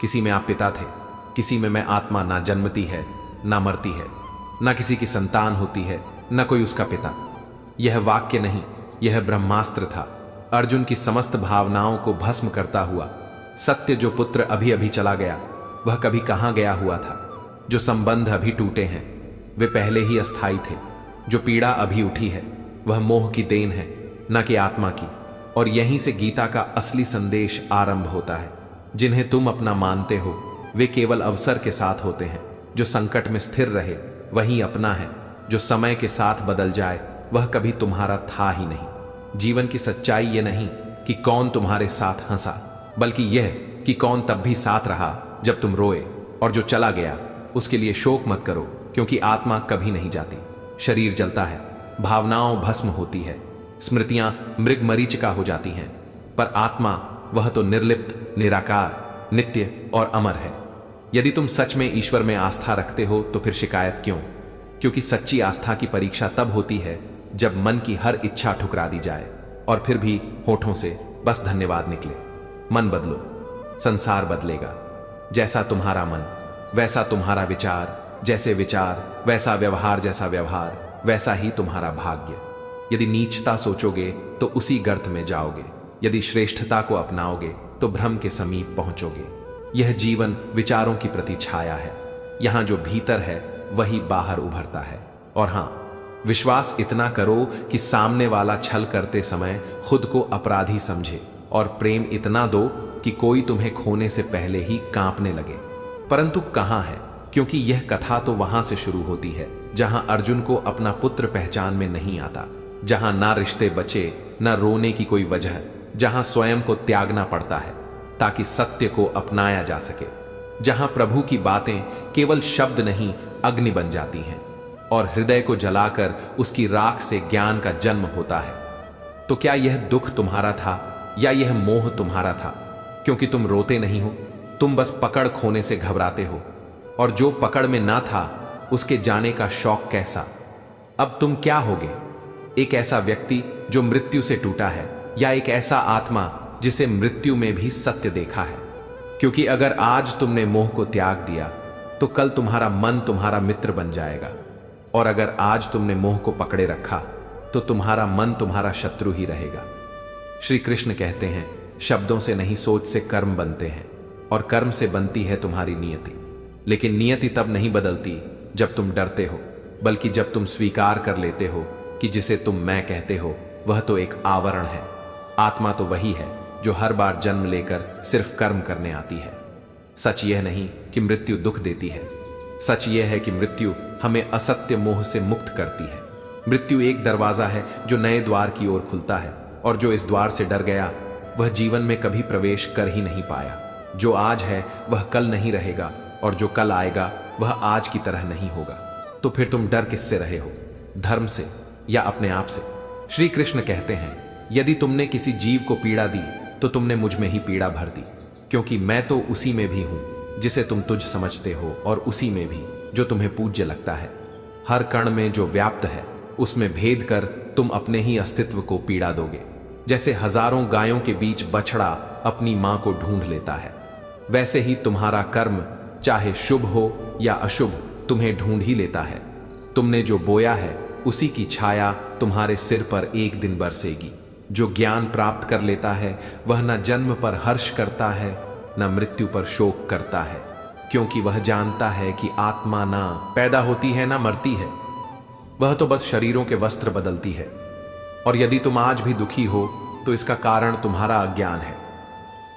किसी में आप पिता थे, किसी में मैं आत्मा ना जन्मती है ना मरती है, ना किसी की संतान होती है, न कोई उसका पिता। यह वाक्य नहीं, यह ब्रह्मास्त्र था, अर्जुन की समस्त भावनाओं को भस्म करता हुआ। सत्य जो पुत्र अभी अभी चला गया, वह कभी कहाँ गया हुआ था। जो संबंध अभी टूटे हैं, वे पहले ही अस्थायी थे। जो पीड़ा अभी उठी है, वह मोह की देन है, न कि आत्मा की। और यहीं से गीता का असली संदेश आरंभ होता है। जिन्हें तुम अपना मानते हो, वे केवल अवसर के साथ होते हैं। जो संकट में स्थिर रहे, वही अपना है। जो समय के साथ बदल जाए, वह कभी तुम्हारा था ही नहीं। जीवन की सच्चाई यह नहीं कि कौन तुम्हारे साथ हंसा, बल्कि यह कि कौन तब भी साथ रहा जब तुम रोए। और जो चला गया, उसके लिए शोक मत करो, क्योंकि आत्मा कभी नहीं जाती। शरीर जलता है, भावनाओं भस्म होती है, स्मृतियां मृग मरीचिका हो जाती हैं, पर आत्मा वह तो निर्लिप्त, निराकार, नित्य और अमर है। यदि तुम सच में ईश्वर में आस्था रखते हो तो फिर शिकायत क्यों? क्योंकि सच्ची आस्था की परीक्षा तब होती है जब मन की हर इच्छा ठुकरा दी जाए और फिर भी होठों से बस धन्यवाद निकले। मन बदलो, संसार बदलेगा। जैसा तुम्हारा मन, वैसा तुम्हारा विचार, जैसे विचार वैसा व्यवहार, जैसा व्यवहार वैसा ही तुम्हारा भाग्य। यदि नीचता सोचोगे तो उसी गर्त में जाओगे, यदि श्रेष्ठता को अपनाओगे तो भ्रम के समीप पहुंचोगे। यह जीवन विचारों की प्रतिछाया है। यहां जो भीतर है वही बाहर उभरता है। और हां, विश्वास इतना करो कि सामने वाला छल करते समय खुद को अपराधी समझे, और प्रेम इतना दो कि कोई तुम्हें खोने से पहले ही कांपने लगे। परंतु कहां है? क्योंकि यह कथा तो वहां से शुरू होती है जहां अर्जुन को अपना पुत्र पहचान में नहीं आता, जहां ना रिश्ते बचे, ना रोने की कोई वजह, जहां स्वयं को त्यागना पड़ता है ताकि सत्य को अपनाया जा सके, जहां प्रभु की बातें केवल शब्द नहीं अग्नि बन जाती हैं और हृदय को जलाकर उसकी राख से ज्ञान का जन्म होता है। तो क्या यह दुख तुम्हारा था या यह मोह तुम्हारा था? क्योंकि तुम रोते नहीं हो, तुम बस पकड़ खोने से घबराते हो। और जो पकड़ में ना था, उसके जाने का शौक कैसा? अब तुम क्या होगे? एक ऐसा व्यक्ति जो मृत्यु से टूटा है, या एक ऐसा आत्मा जिसे मृत्यु में भी सत्य देखा है? क्योंकि अगर आज तुमने मोह को त्याग दिया तो कल तुम्हारा मन तुम्हारा मित्र बन जाएगा, और अगर आज तुमने मोह को पकड़े रखा तो तुम्हारा मन तुम्हारा शत्रु ही रहेगा। श्री कृष्ण कहते हैं, शब्दों से नहीं सोच से कर्म बनते हैं, और कर्म से बनती है तुम्हारी नियति। लेकिन नियति तब नहीं बदलती जब तुम डरते हो, बल्कि जब तुम स्वीकार कर लेते हो कि जिसे तुम मैं कहते हो वह तो एक आवरण है। आत्मा तो वही है जो हर बार जन्म लेकर सिर्फ कर्म करने आती है। सच यह नहीं कि मृत्यु दुख देती है, सच यह है कि मृत्यु हमें असत्य मोह से मुक्त करती है। मृत्यु एक दरवाजा है जो नए द्वार की ओर खुलता है, और जो इस द्वार से डर गया वह जीवन में कभी प्रवेश कर ही नहीं पाया। जो आज है वह कल नहीं रहेगा, और जो कल आएगा वह आज की तरह नहीं होगा। तो फिर तुम डर किससे रहे हो? धर्म से या अपने आप से? श्री कृष्ण कहते हैं, यदि तुमने किसी जीव को पीड़ा दी तो तुमने मुझ में ही पीड़ा भर दी, क्योंकि मैं तो उसी में भी हूं जिसे तुम तुझ समझते हो, और उसी में भी जो तुम्हें पूज्य लगता है। हर कण में जो व्याप्त है उसमें भेद कर तुम अपने ही अस्तित्व को पीड़ा दोगे। जैसे हजारों गायों के बीच बछड़ा अपनी मां को ढूंढ लेता है, वैसे ही तुम्हारा कर्म चाहे शुभ हो या अशुभ तुम्हें ढूंढ ही लेता है। तुमने जो बोया है उसी की छाया तुम्हारे सिर पर एक दिन बरसेगी। जो ज्ञान प्राप्त कर लेता है वह न जन्म पर हर्ष करता है, न मृत्यु पर शोक करता है, क्योंकि वह जानता है कि आत्मा ना पैदा होती है ना मरती है, वह तो बस शरीरों के वस्त्र बदलती है। और यदि तुम आज भी दुखी हो तो इसका कारण तुम्हारा अज्ञान है,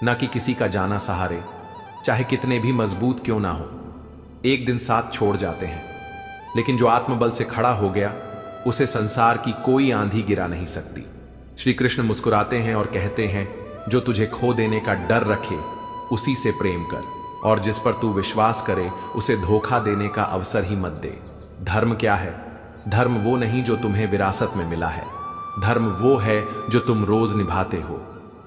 न कि किसी का जाना सहारे, चाहे कितने भी मजबूत क्यों ना हो, एक दिन साथ छोड़ जाते हैं। लेकिन जो आत्मबल से खड़ा हो गया उसे संसार की कोई आंधी गिरा नहीं सकती। श्री कृष्ण मुस्कुराते हैं और कहते हैं, जो तुझे खो देने का डर रखे उसी से प्रेम कर, और जिस पर तू विश्वास करे उसे धोखा देने का अवसर ही मत दे। धर्म क्या है? धर्म वो नहीं जो तुम्हें विरासत में मिला है। धर्म वो है जो तुम रोज निभाते हो,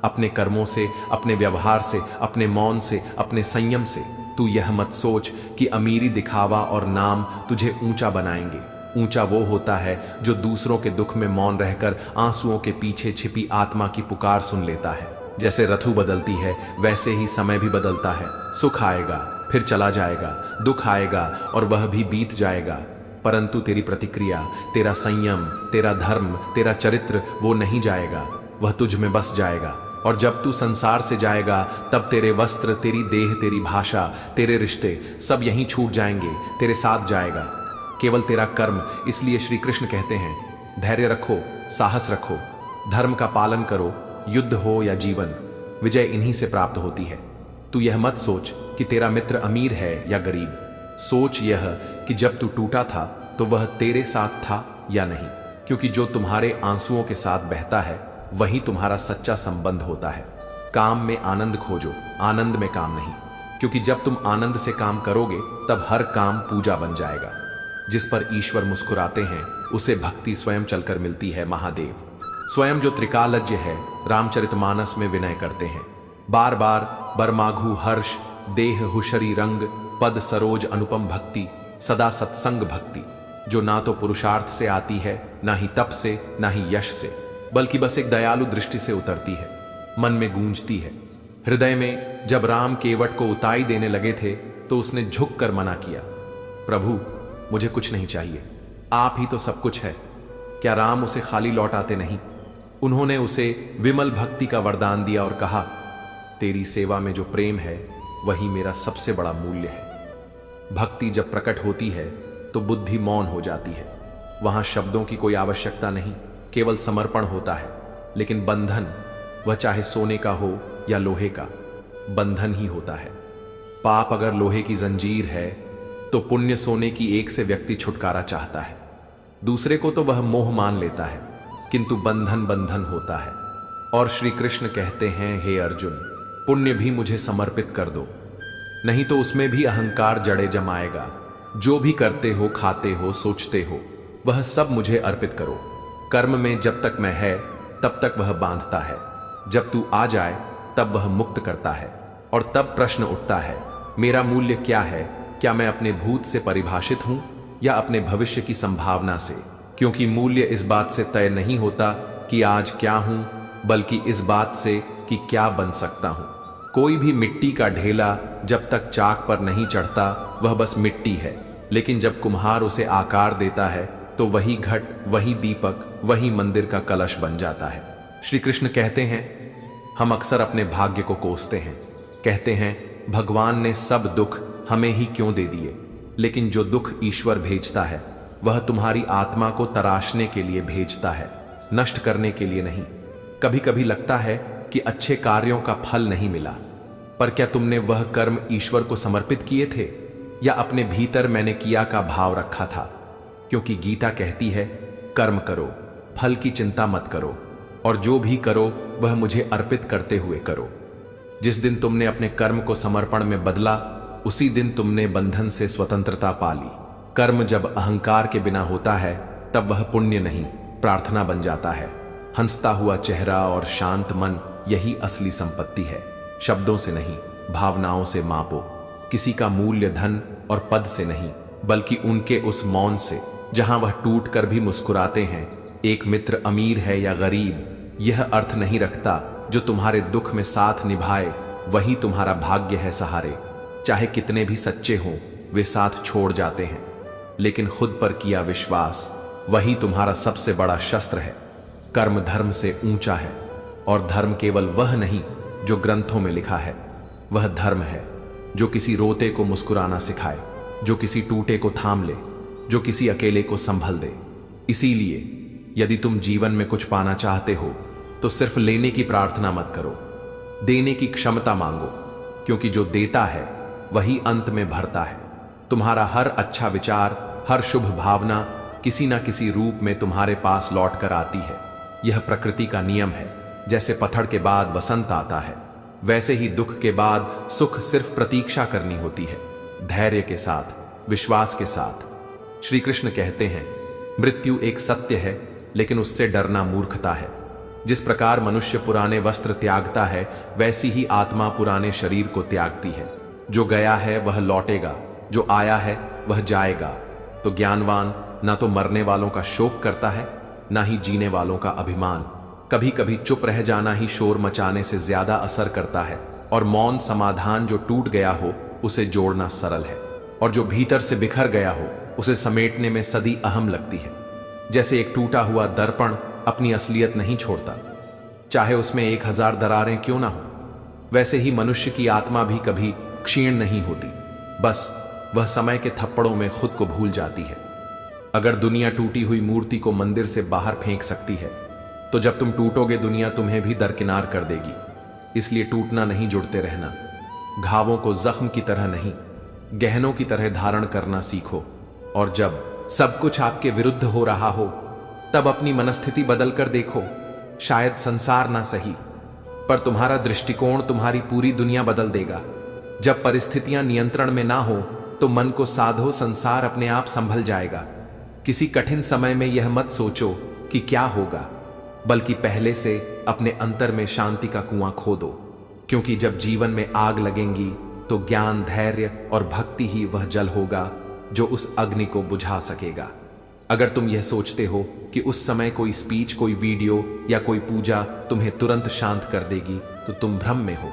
अपने कर्मों से, अपने व्यवहार से, अपने मौन से, अपने संयम से। तू यह मत सोच कि अमीरी, दिखावा और नाम तुझे ऊंचा बनाएंगे। ऊंचा वो होता है जो दूसरों के दुख में मौन रहकर आंसुओं के पीछे छिपी आत्मा की पुकार सुन लेता है। जैसे ऋतु बदलती है वैसे ही समय भी बदलता है। सुख आएगा फिर चला जाएगा, दुख आएगा और वह भी बीत जाएगा, परंतु तेरी प्रतिक्रिया, तेरा संयम, तेरा धर्म, तेरा चरित्र वो नहीं जाएगा, वह तुझ में बस जाएगा। और जब तू संसार से जाएगा तब तेरे वस्त्र, तेरी देह, तेरी भाषा, तेरे रिश्ते सब यहीं छूट जाएंगे, तेरे साथ जाएगा केवल तेरा कर्म। इसलिए श्री कृष्ण कहते हैं, धैर्य रखो, साहस रखो, धर्म का पालन करो, युद्ध हो या जीवन, विजय इन्हीं से प्राप्त होती है। तू यह मत सोच कि तेरा मित्र अमीर है या गरीब, सोच यह कि जब तू टूटा था तो वह तेरे साथ था या नहीं, क्योंकि जो तुम्हारे आंसुओं के साथ बहता है वही तुम्हारा सच्चा संबंध होता है। काम में आनंद खोजो, आनंद में काम नहीं, क्योंकि जब तुम आनंद से काम करोगे तब हर काम पूजा बन जाएगा। जिस पर ईश्वर मुस्कुराते हैं उसे भक्ति स्वयं चलकर मिलती है। महादेव स्वयं जो त्रिकालज्ञ है, रामचरितमानस में विनय करते हैं, बार बार बरमाघु हर्ष, देह हुशरी रंग, पद सरोज अनुपम भक्ति, सदा सत्संग भक्ति, जो ना तो पुरुषार्थ से आती है, ना ही तप से, ना ही यश से, बल्कि बस एक दयालु दृष्टि से उतरती है, मन में गूंजती है। हृदय में जब राम केवट को उताई देने लगे थे तो उसने झुक कर मना किया, प्रभु मुझे कुछ नहीं चाहिए, आप ही तो सब कुछ है। क्या राम उसे खाली लौटाते नहीं? उन्होंने उसे विमल भक्ति का वरदान दिया और कहा, तेरी सेवा में जो प्रेम है वही मेरा सबसे बड़ा मूल्य है। भक्ति जब प्रकट होती है तो बुद्धि मौन हो जाती है, वहां शब्दों की कोई आवश्यकता नहीं, केवल समर्पण होता है। लेकिन बंधन, वह चाहे सोने का हो या लोहे का, बंधन ही होता है। पाप अगर लोहे की जंजीर है तो पुण्य सोने की एक से व्यक्ति छुटकारा चाहता है, दूसरे को तो वह मोह मान लेता है, किंतु बंधन बंधन होता है। और श्री कृष्ण कहते हैं, हे अर्जुन, पुण्य भी मुझे समर्पित कर दो, नहीं तो उसमें भी अहंकार जड़े जमाएगा। जो भी करते हो, खाते हो, सोचते हो, वह सब मुझे अर्पित करो। कर्म में जब तक मैं है तब तक वह बांधता है, जब तू आ जाए तब वह मुक्त करता है। और तब प्रश्न उठता है, मेरा मूल्य क्या है? क्या मैं अपने भूत से परिभाषित हूं या अपने भविष्य की संभावना से? क्योंकि मूल्य इस बात से तय नहीं होता कि आज क्या हूं, बल्कि इस बात से कि क्या बन सकता हूं। कोई भी मिट्टी का ढेला जब तक चाक पर नहीं चढ़ता वह बस मिट्टी है, लेकिन जब कुम्हार उसे आकार देता है तो वही घट, वही दीपक, वही मंदिर का कलश बन जाता है। श्री कृष्ण कहते हैं, हम अक्सर अपने भाग्य को कोसते हैं, कहते हैं भगवान ने सब दुख हमें ही क्यों दे दिए। लेकिन जो दुख ईश्वर भेजता है वह तुम्हारी आत्मा को तराशने के लिए भेजता है, नष्ट करने के लिए नहीं। कभी कभी लगता है कि अच्छे कार्यों का फल नहीं मिला, पर क्या तुमने वह कर्म ईश्वर को समर्पित किए थे या अपने भीतर मैंने किया का भाव रखा था? क्योंकि गीता कहती है, कर्म करो, फल की चिंता मत करो, और जो भी करो वह मुझे अर्पित करते हुए करो। जिस दिन तुमने अपने कर्म को समर्पण में बदला, उसी दिन तुमने बंधन से स्वतंत्रता पा ली। कर्म जब अहंकार के बिना होता है तब वह पुण्य नहीं, प्रार्थना बन जाता है। हंसता हुआ चेहरा और शांत मन, यही असली संपत्ति है। शब्दों से नहीं, भावनाओं से मापो। किसी का मूल्य धन और पद से नहीं, बल्कि उनके उस मौन से, जहां वह टूट कर भी मुस्कुराते हैं। एक मित्र अमीर है या गरीब, यह अर्थ नहीं रखता। जो तुम्हारे दुख में साथ निभाए वही तुम्हारा भाग्य है सहारे। चाहे कितने भी सच्चे हों, वे साथ छोड़ जाते हैं, लेकिन खुद पर किया विश्वास वही तुम्हारा सबसे बड़ा शस्त्र है। कर्म धर्म से ऊंचा है, और धर्म केवल वह नहीं जो ग्रंथों में लिखा है, वह धर्म है जो किसी रोते को मुस्कुराना सिखाए, जो किसी टूटे को थाम ले, जो किसी अकेले को संभल दे। इसीलिए यदि तुम जीवन में कुछ पाना चाहते हो तो सिर्फ लेने की प्रार्थना मत करो, देने की क्षमता मांगो, क्योंकि जो देता है वही अंत में भरता है। तुम्हारा हर अच्छा विचार, हर शुभ भावना किसी ना किसी रूप में तुम्हारे पास लौट कर आती है। यह प्रकृति का नियम है। जैसे पतझड़ के बाद वसंत आता है, वैसे ही दुख के बाद सुख सिर्फ प्रतीक्षा करनी होती है, धैर्य के साथ, विश्वास के साथ। श्री कृष्ण कहते हैं, मृत्यु एक सत्य है, लेकिन उससे डरना मूर्खता है। जिस प्रकार मनुष्य पुराने वस्त्र त्यागता है, वैसी ही आत्मा पुराने शरीर को त्यागती है। जो गया है वह लौटेगा, जो आया है वह जाएगा। तो ज्ञानवान ना तो मरने वालों का शोक करता है, ना ही जीने वालों का अभिमान। कभी कभी चुप रह जाना ही शोर मचाने से ज्यादा असर करता है, और मौन समाधान जो टूट गया हो उसे जोड़ना सरल है, और जो भीतर से बिखर गया हो उसे समेटने में सदी अहम लगती है। जैसे एक टूटा हुआ दर्पण अपनी असलियत नहीं छोड़ता, चाहे उसमें 1000 दरारें क्यों ना हो, वैसे ही मनुष्य की आत्मा भी कभी क्षीण नहीं होती, बस वह समय के थप्पड़ों में खुद को भूल जाती है। अगर दुनिया टूटी हुई मूर्ति को मंदिर से बाहर फेंक सकती है, तो जब तुम टूटोगे दुनिया तुम्हें भी दरकिनार कर देगी। इसलिए टूटना नहीं, जुड़ते रहना। घावों को जख्म की तरह नहीं, गहनों की तरह धारण करना सीखो। और जब सब कुछ आपके विरुद्ध हो रहा हो, तब अपनी मनस्थिति बदल कर देखो। शायद संसार ना सही, पर तुम्हारा दृष्टिकोण तुम्हारी पूरी दुनिया बदल देगा। जब परिस्थितियां नियंत्रण में ना हो, तो मन को साधो, संसार अपने आप संभल जाएगा। किसी कठिन समय में यह मत सोचो कि क्या होगा, बल्कि पहले से अपने अंतर में शांति का कुआं खोदो। क्योंकि जब जीवन में आग लगेंगी, तो ज्ञान, धैर्य और भक्ति ही वह जल होगा जो उस अग्नि को बुझा सकेगा। अगर तुम यह सोचते हो कि उस समय कोई स्पीच, कोई वीडियो या कोई पूजा तुम्हें तुरंत शांत कर देगी, तो तुम भ्रम में हो।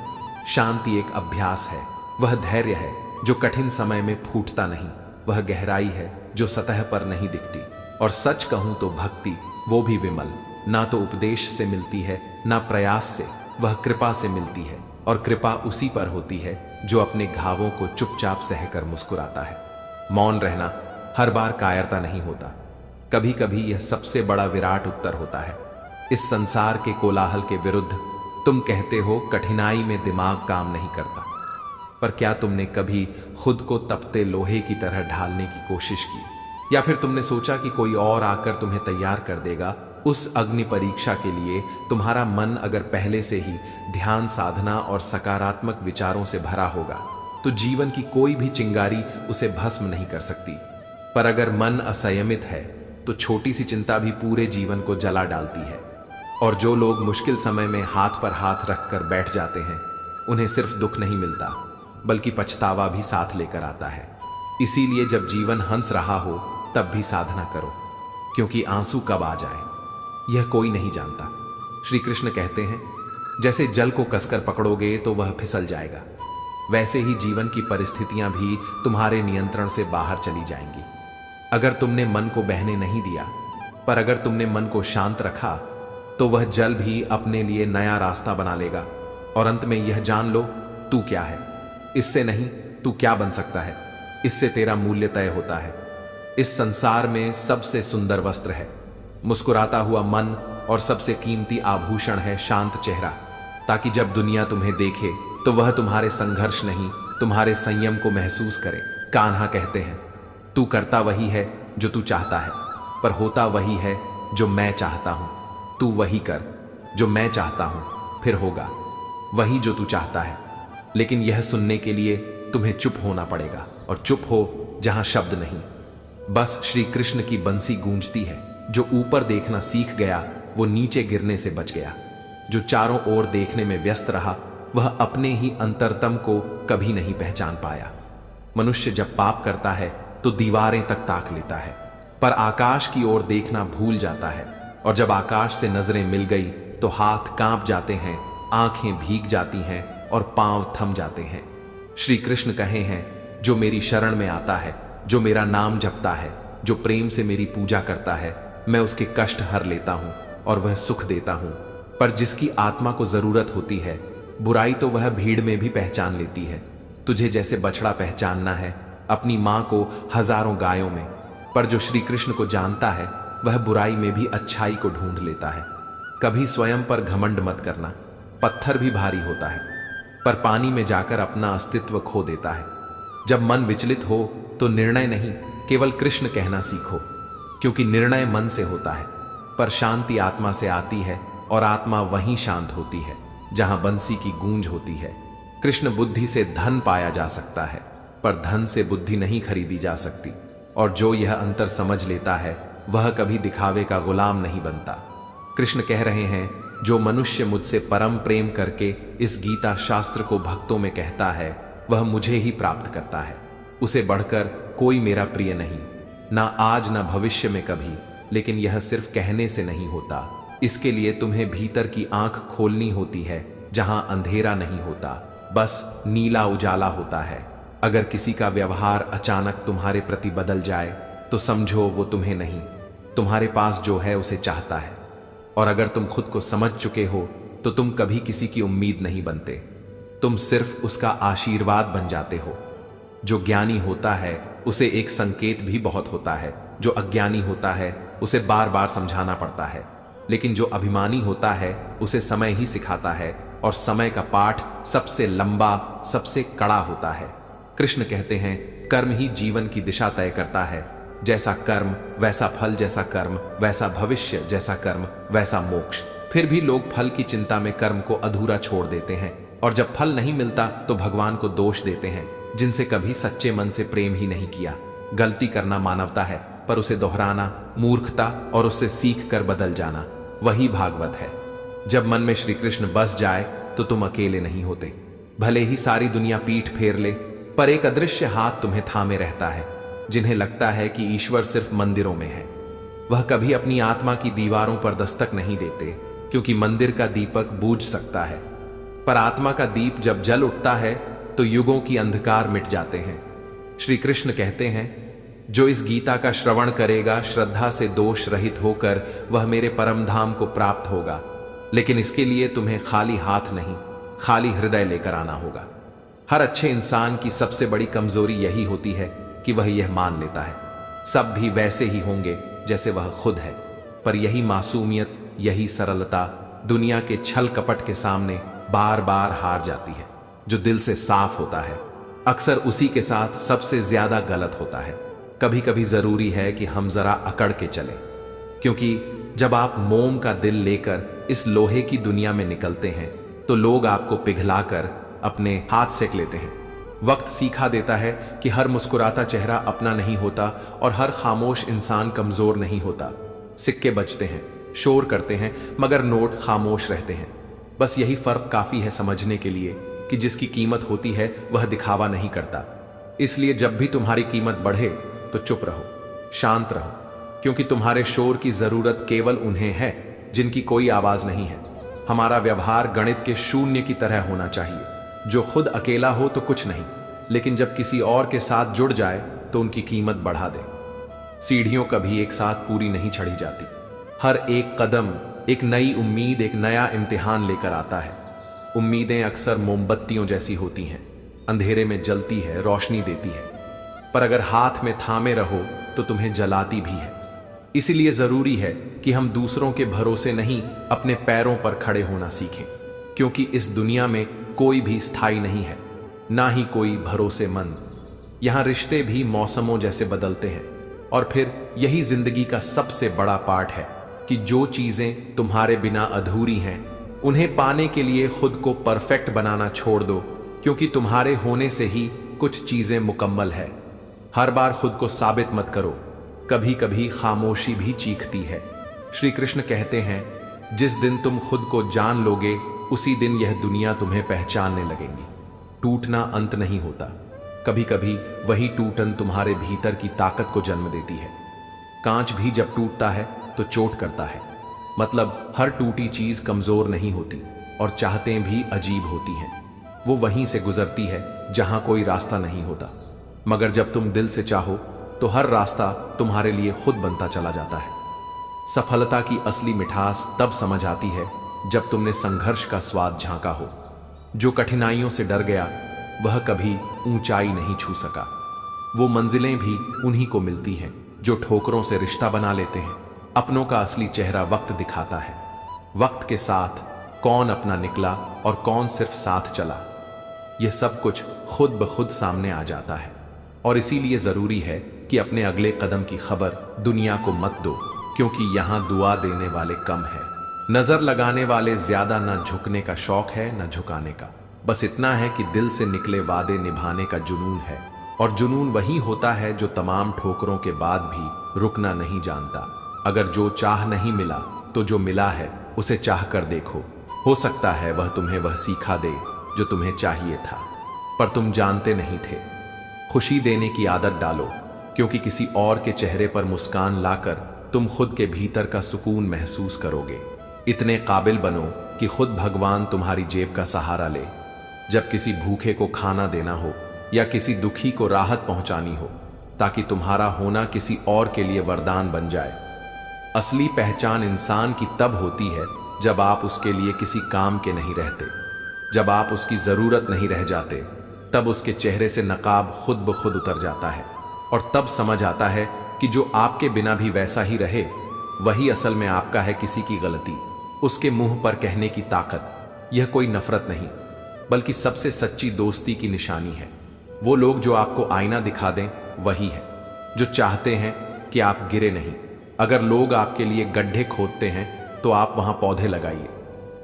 शांति एक अभ्यास है, वह धैर्य है जो कठिन समय में फूटता नहीं, वह गहराई है जो सतह पर नहीं दिखती। और सच कहूं तो भक्ति, वो भी विमल, ना तो उपदेश से मिलती है, ना प्रयास से, वह कृपा से मिलती है। और कृपा उसी पर होती है जो अपने घावों को चुपचाप सहकर मुस्कुराता है। मौन रहना हर बार कायरता नहीं होता, कभी कभी यह सबसे बड़ा विराट उत्तर होता है। इस संसार के कोलाहल के विरुद्ध तुम कहते हो कठिनाई में दिमाग काम नहीं करता, पर क्या तुमने कभी खुद को तपते लोहे की तरह ढालने की कोशिश की? या फिर तुमने सोचा कि कोई और आकर तुम्हें तैयार कर देगा उस अग्नि परीक्षा के लिए? तुम्हारा मन अगर पहले से ही ध्यान, साधना और सकारात्मक विचारों से भरा होगा, तो जीवन की कोई भी चिंगारी उसे भस्म नहीं कर सकती। पर अगर मन असंयमित है, तो छोटी सी चिंता भी पूरे जीवन को जला डालती है। और जो लोग मुश्किल समय में हाथ पर हाथ रखकर बैठ जाते हैं, उन्हें सिर्फ दुख नहीं मिलता, बल्कि पछतावा भी साथ लेकर आता है। इसीलिए जब जीवन हंस रहा हो, तब भी साधना करो, क्योंकि आंसू कब आ जाए यह कोई नहीं जानता। श्री कृष्ण कहते हैं, जैसे जल को कसकर पकड़ोगे तो वह फिसल जाएगा, वैसे ही जीवन की परिस्थितियां भी तुम्हारे नियंत्रण से बाहर चली जाएंगी अगर तुमने मन को बहने नहीं दिया। पर अगर तुमने मन को शांत रखा, तो वह जल भी अपने लिए नया रास्ता बना लेगा। और अंत में यह जान लो, तू क्या है, इससे नहीं तू क्या बन सकता है, इससे तेरा मूल्य तय होता है। इस संसार में सबसे सुंदर वस्त्र है मुस्कुराता हुआ मन, और सबसे कीमती आभूषण है शांत चेहरा, ताकि जब दुनिया तुम्हें देखे तो वह तुम्हारे संघर्ष नहीं, तुम्हारे संयम को महसूस करे। कान्हा कहते हैं, तू करता वही है जो तू चाहता है, पर होता वही है जो मैं चाहता हूं। तू वही कर जो मैं चाहता हूं, फिर होगा वही जो तू चाहता है। लेकिन यह सुनने के लिए तुम्हें चुप होना पड़ेगा, और चुप हो जहां शब्द नहीं। बस श्री कृष्ण की बंसी गूंजती है। जो ऊपर देखना सीख गया, वो नीचे गिरने से बच गया। जो चारों ओर देखने में व्यस्त रहा, वह अपने ही अंतरतम को कभी नहीं पहचान पाया। मनुष्य जब पाप करता है, तो दीवारें तक ताक लेता है, पर आकाश की ओर देखना भूल जाता है। और जब आकाश से नजरें मिल गई, तो हाथ कांप जाते हैं, आंखें भीग जाती हैं और पांव थम जाते हैं। श्री कृष्ण कहे हैं, जो मेरी शरण में आता है, जो मेरा नाम जपता है, जो प्रेम से मेरी पूजा करता है, मैं उसके कष्ट हर लेता हूं और वह सुख देता हूं। पर जिसकी आत्मा को जरूरत होती है, बुराई तो वह भीड़ में भी पहचान लेती है। तुझे जैसे बछड़ा पहचानना है अपनी मां को हजारों गायों में, पर जो श्री कृष्ण को जानता है, वह बुराई में भी अच्छाई को ढूंढ लेता है। कभी स्वयं पर घमंड मत करना, पत्थर भी भारी होता है, पर पानी में जाकर अपना अस्तित्व खो देता है। जब मन विचलित हो, तो निर्णय नहीं, केवल कृष्ण कहना सीखो, क्योंकि निर्णय मन से होता है, पर शांति आत्मा से आती है, और आत्मा वहीं शांत होती है जहां बंसी की गूंज होती है। कृष्ण बुद्धि से धन पाया जा सकता है, पर धन से बुद्धि नहीं खरीदी जा सकती। और जो यह अंतर समझ लेता है, वह कभी दिखावे का गुलाम नहीं बनता। कृष्ण कह रहे हैं, जो मनुष्य मुझसे परम प्रेम करके इस गीता शास्त्र को भक्तों में कहता है, वह मुझे ही प्राप्त करता है। उसे बढ़कर कोई मेरा प्रिय नहीं, ना आज ना भविष्य में कभी। लेकिन यह सिर्फ कहने से नहीं होता, इसके लिए तुम्हें भीतर की आंख खोलनी होती है, जहां अंधेरा नहीं होता, बस नीला उजाला होता है। अगर किसी का व्यवहार अचानक तुम्हारे प्रति बदल जाए, तो समझो वो तुम्हें नहीं, तुम्हारे पास जो है उसे चाहता है। और अगर तुम खुद को समझ चुके हो तो तुम कभी किसी की उम्मीद नहीं बनते, तुम सिर्फ उसका आशीर्वाद बन जाते हो। जो ज्ञानी होता है उसे एक संकेत भी बहुत होता है, जो अज्ञानी होता है उसे बार बार समझाना पड़ता है, लेकिन जो अभिमानी होता है उसे समय ही सिखाता है, और समय का पाठ सबसे लंबा, सबसे कड़ा होता है। कृष्ण कहते हैं, कर्म ही जीवन की दिशा तय करता है। जैसा कर्म वैसा फल, जैसा कर्म वैसा भविष्य, जैसा कर्म वैसा मोक्ष। फिर भी लोग फल की चिंता में कर्म को अधूरा छोड़ देते हैं, और जब फल नहीं मिलता तो भगवान को दोष देते हैं, जिनसे कभी सच्चे मन से प्रेम ही नहीं किया। गलती करना मानवता है, पर उसे दोहराना मूर्खता, और उससे सीख कर बदल जाना वही भागवत है। जब मन में श्री कृष्ण बस जाए तो तुम अकेले नहीं होते। भले ही सारी दुनिया पीठ फेर ले, पर एक अदृश्य हाथ तुम्हें थामे रहता है। जिन्हें लगता है कि ईश्वर सिर्फ मंदिरों में है, वह कभी अपनी आत्मा की दीवारों पर दस्तक नहीं देते, क्योंकि मंदिर का दीपक बूझ सकता है, पर आत्मा का दीप जब जल उठता है तो युगों की अंधकार मिट जाते हैं। श्री कृष्ण कहते हैं, जो इस गीता का श्रवण करेगा श्रद्धा से दोष रहित होकर, वह मेरे परम धाम को प्राप्त होगा। लेकिन इसके लिए तुम्हें खाली हाथ नहीं, खाली हृदय लेकर आना होगा। हर अच्छे इंसान की सबसे बड़ी कमजोरी यही होती है कि वह यह मान लेता है सब भी वैसे ही होंगे जैसे वह खुद है। पर यही मासूमियत, यही सरलता दुनिया के छल कपट के सामने बार बार हार जाती है। जो दिल से साफ होता है अक्सर उसी के साथ सबसे ज्यादा गलत होता है। कभी कभी जरूरी है कि हम जरा अकड़ के चलें, क्योंकि जब आप मोम का दिल लेकर इस लोहे की दुनिया में निकलते हैं तो लोग आपको पिघलाकर अपने हाथ सेक लेते हैं। वक्त सिखा देता है कि हर मुस्कुराता चेहरा अपना नहीं होता, और हर खामोश इंसान कमजोर नहीं होता। सिक्के बजते हैं, शोर करते हैं, मगर नोट खामोश रहते हैं। बस यही फर्क काफी है समझने के लिए कि जिसकी कीमत होती है वह दिखावा नहीं करता। इसलिए जब भी तुम्हारी कीमत बढ़े तो चुप रहो, शांत रहो, क्योंकि तुम्हारे शोर की जरूरत केवल उन्हें है जिनकी कोई आवाज नहीं है। हमारा व्यवहार गणित के शून्य की तरह होना चाहिए। जो खुद अकेला हो तो कुछ नहीं, लेकिन जब किसी और के साथ जुड़ जाए तो उनकी कीमत बढ़ा दे। सीढ़ियों कभी एक साथ पूरी नहीं चढ़ी जाती। हर एक कदम एक नई उम्मीद, एक नया इम्तिहान लेकर आता है। उम्मीदें अक्सर मोमबत्तियों जैसी होती हैं, अंधेरे में जलती है, रोशनी देती है, पर अगर हाथ में थामे रहो तो तुम्हें जलाती भी है। इसलिए जरूरी है कि हम दूसरों के भरोसे नहीं, अपने पैरों पर खड़े होना सीखें, क्योंकि इस दुनिया में कोई भी स्थायी नहीं है, ना ही कोई भरोसेमंद। यहाँ रिश्ते भी मौसमों जैसे बदलते हैं, और फिर यही जिंदगी का सबसे बड़ा पाठ है कि जो चीजें तुम्हारे बिना अधूरी हैं, उन्हें पाने के लिए खुद को परफेक्ट बनाना छोड़ दो, क्योंकि तुम्हारे होने से ही कुछ चीजें मुकम्मल है। हर बार खुद को साबित मत करो, कभी कभी खामोशी भी चीखती है। श्री कृष्ण कहते हैं, जिस दिन तुम खुद को जान लोगे उसी दिन यह दुनिया तुम्हें पहचानने लगेगी। टूटना अंत नहीं होता, कभी कभी वही टूटन तुम्हारे भीतर की ताकत को जन्म देती है। कांच भी जब टूटता है तो चोट करता है, मतलब हर टूटी चीज कमजोर नहीं होती, और चाहतें भी अजीब होती हैं। वो वहीं से गुजरती है जहां कोई रास्ता नहीं होता, मगर जब तुम दिल से चाहो तो हर रास्ता तुम्हारे लिए खुद बनता चला जाता है। सफलता की असली मिठास तब समझ आती है जब तुमने संघर्ष का स्वाद झांका हो। जो कठिनाइयों से डर गया वह कभी ऊंचाई नहीं छू सका। वो मंजिलें भी उन्हीं को मिलती हैं जो ठोकरों से रिश्ता बना लेते हैं। अपनों का असली चेहरा वक्त दिखाता है। वक्त के साथ कौन अपना निकला और कौन सिर्फ साथ चला, यह सब कुछ खुद ब खुद सामने आ जाता है। और इसीलिए जरूरी है कि अपने अगले कदम की खबर दुनिया को मत दो, क्योंकि यहां दुआ देने वाले कम है, नजर लगाने वाले ज्यादा। न झुकने का शौक है न झुकाने का, बस इतना है कि दिल से निकले वादे निभाने का जुनून है। और जुनून वही होता है जो तमाम ठोकरों के बाद भी रुकना नहीं जानता। अगर जो चाह नहीं मिला तो जो मिला है उसे चाह कर देखो, हो सकता है वह तुम्हें वह सीखा दे जो तुम्हें चाहिए था, पर तुम जानते नहीं थे। खुशी देने की आदत डालो, क्योंकि किसी और के चेहरे पर मुस्कान लाकर तुम खुद के भीतर का सुकून महसूस करोगे। इतने काबिल बनो कि खुद भगवान तुम्हारी जेब का सहारा ले। जब किसी भूखे को खाना देना हो या किसी दुखी को राहत पहुंचानी हो, ताकि तुम्हारा होना किसी और के लिए वरदान बन जाए। असली पहचान इंसान की तब होती है जब आप उसके लिए किसी काम के नहीं रहते, जब आप उसकी जरूरत नहीं रह जाते, तब उसके चेहरे से नकाब खुद ब खुद उतर जाता है और तब समझ आता है कि जो आपके बिना भी वैसा ही रहे वही असल में आपका है। किसी की गलती उसके मुंह पर कहने की ताकत, यह कोई नफरत नहीं बल्कि सबसे सच्ची दोस्ती की निशानी है। वो लोग जो आपको आईना दिखा दें वही है जो चाहते हैं कि आप गिरे नहीं। अगर लोग आपके लिए गड्ढे खोदते हैं तो आप वहां पौधे लगाइए,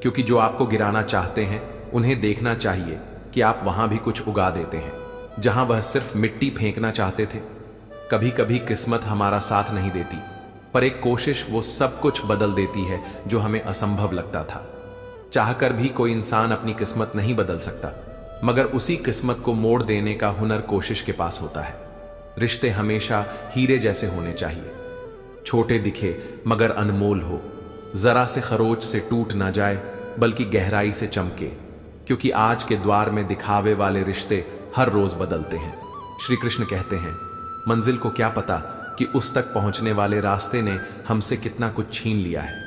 क्योंकि जो आपको गिराना चाहते हैं उन्हें देखना चाहिए कि आप वहां भी कुछ उगा देते हैं जहां वह सिर्फ मिट्टी फेंकना चाहते थे। कभी कभी किस्मत हमारा साथ नहीं देती, पर एक कोशिश वो सब कुछ बदल देती है जो हमें असंभव लगता था। चाहकर भी कोई इंसान अपनी किस्मत नहीं बदल सकता, मगर उसी किस्मत को मोड़ देने का हुनर कोशिश के पास होता है। रिश्ते हमेशा हीरे जैसे होने चाहिए, छोटे दिखे मगर अनमोल हो, जरा से खरोच से टूट ना जाए बल्कि गहराई से चमके, क्योंकि आज के द्वार में दिखावे वाले रिश्ते हर रोज बदलते हैं। श्री कृष्ण कहते हैं, मंजिल को क्या पता कि उस तक पहुंचने वाले रास्ते ने हमसे कितना कुछ छीन लिया है।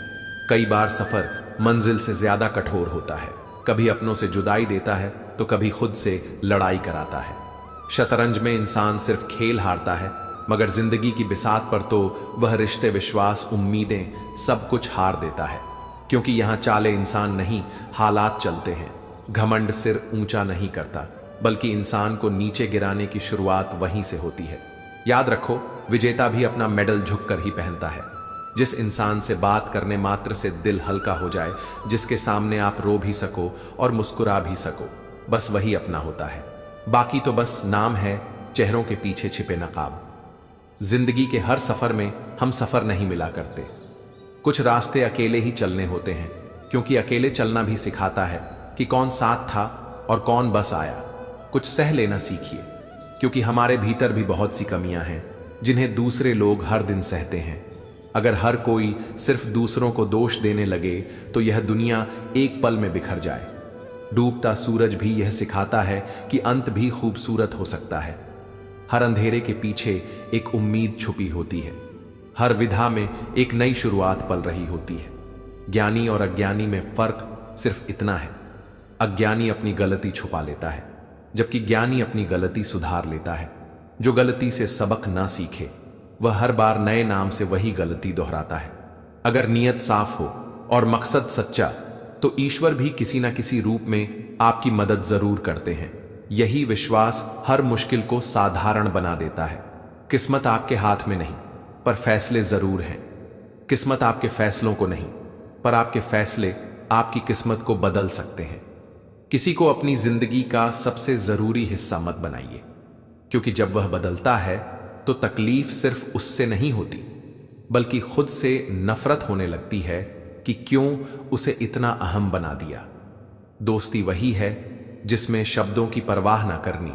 कई बार सफर मंजिल से ज्यादा कठोर होता है, कभी अपनों से जुदाई देता है तो कभी खुद से लड़ाई कराता है। शतरंज में इंसान सिर्फ खेल हारता है, मगर जिंदगी की बिसात पर तो वह रिश्ते, विश्वास, उम्मीदें सब कुछ हार देता है, क्योंकि यहां चाले इंसान नहीं हालात चलते हैं। घमंड सिर ऊंचा नहीं करता बल्कि इंसान को नीचे गिराने की शुरुआत वहीं से होती है। याद रखो, विजेता भी अपना मेडल झुककर ही पहनता है। जिस इंसान से बात करने मात्र से दिल हल्का हो जाए, जिसके सामने आप रो भी सको और मुस्कुरा भी सको, बस वही अपना होता है। बाकी तो बस नाम है चेहरों के पीछे छिपे नकाब। जिंदगी के हर सफर में हम सफर नहीं मिला करते। कुछ रास्ते अकेले ही चलने होते हैं, क्योंकि अकेले चलना भी सिखाता है कि कौन साथ था और कौन बस आया। कुछ सह लेना सीखिए, क्योंकि हमारे भीतर भी बहुत सी कमियां हैं जिन्हें दूसरे लोग हर दिन सहते हैं। अगर हर कोई सिर्फ दूसरों को दोष देने लगे तो यह दुनिया एक पल में बिखर जाए। डूबता सूरज भी यह सिखाता है कि अंत भी खूबसूरत हो सकता है। हर अंधेरे के पीछे एक उम्मीद छुपी होती है, हर विधा में एक नई शुरुआत पल रही होती है। ज्ञानी और अज्ञानी में फर्क सिर्फ इतना है, अज्ञानी अपनी गलती छुपा लेता है जबकि ज्ञानी अपनी गलती सुधार लेता है। जो गलती से सबक ना सीखे वह हर बार नए नाम से वही गलती दोहराता है। अगर नीयत साफ हो और मकसद सच्चा तो ईश्वर भी किसी ना किसी रूप में आपकी मदद जरूर करते हैं। यही विश्वास हर मुश्किल को साधारण बना देता है। किस्मत आपके हाथ में नहीं, पर फैसले जरूर हैं। किस्मत आपके फैसलों को नहीं, पर आपके फैसले आपकी किस्मत को बदल सकते हैं। किसी को अपनी जिंदगी का सबसे जरूरी हिस्सा मत बनाइए, क्योंकि जब वह बदलता है तो तकलीफ सिर्फ उससे नहीं होती बल्कि खुद से नफरत होने लगती है कि क्यों उसे इतना अहम बना दिया। दोस्ती वही है जिसमें शब्दों की परवाह ना करनी,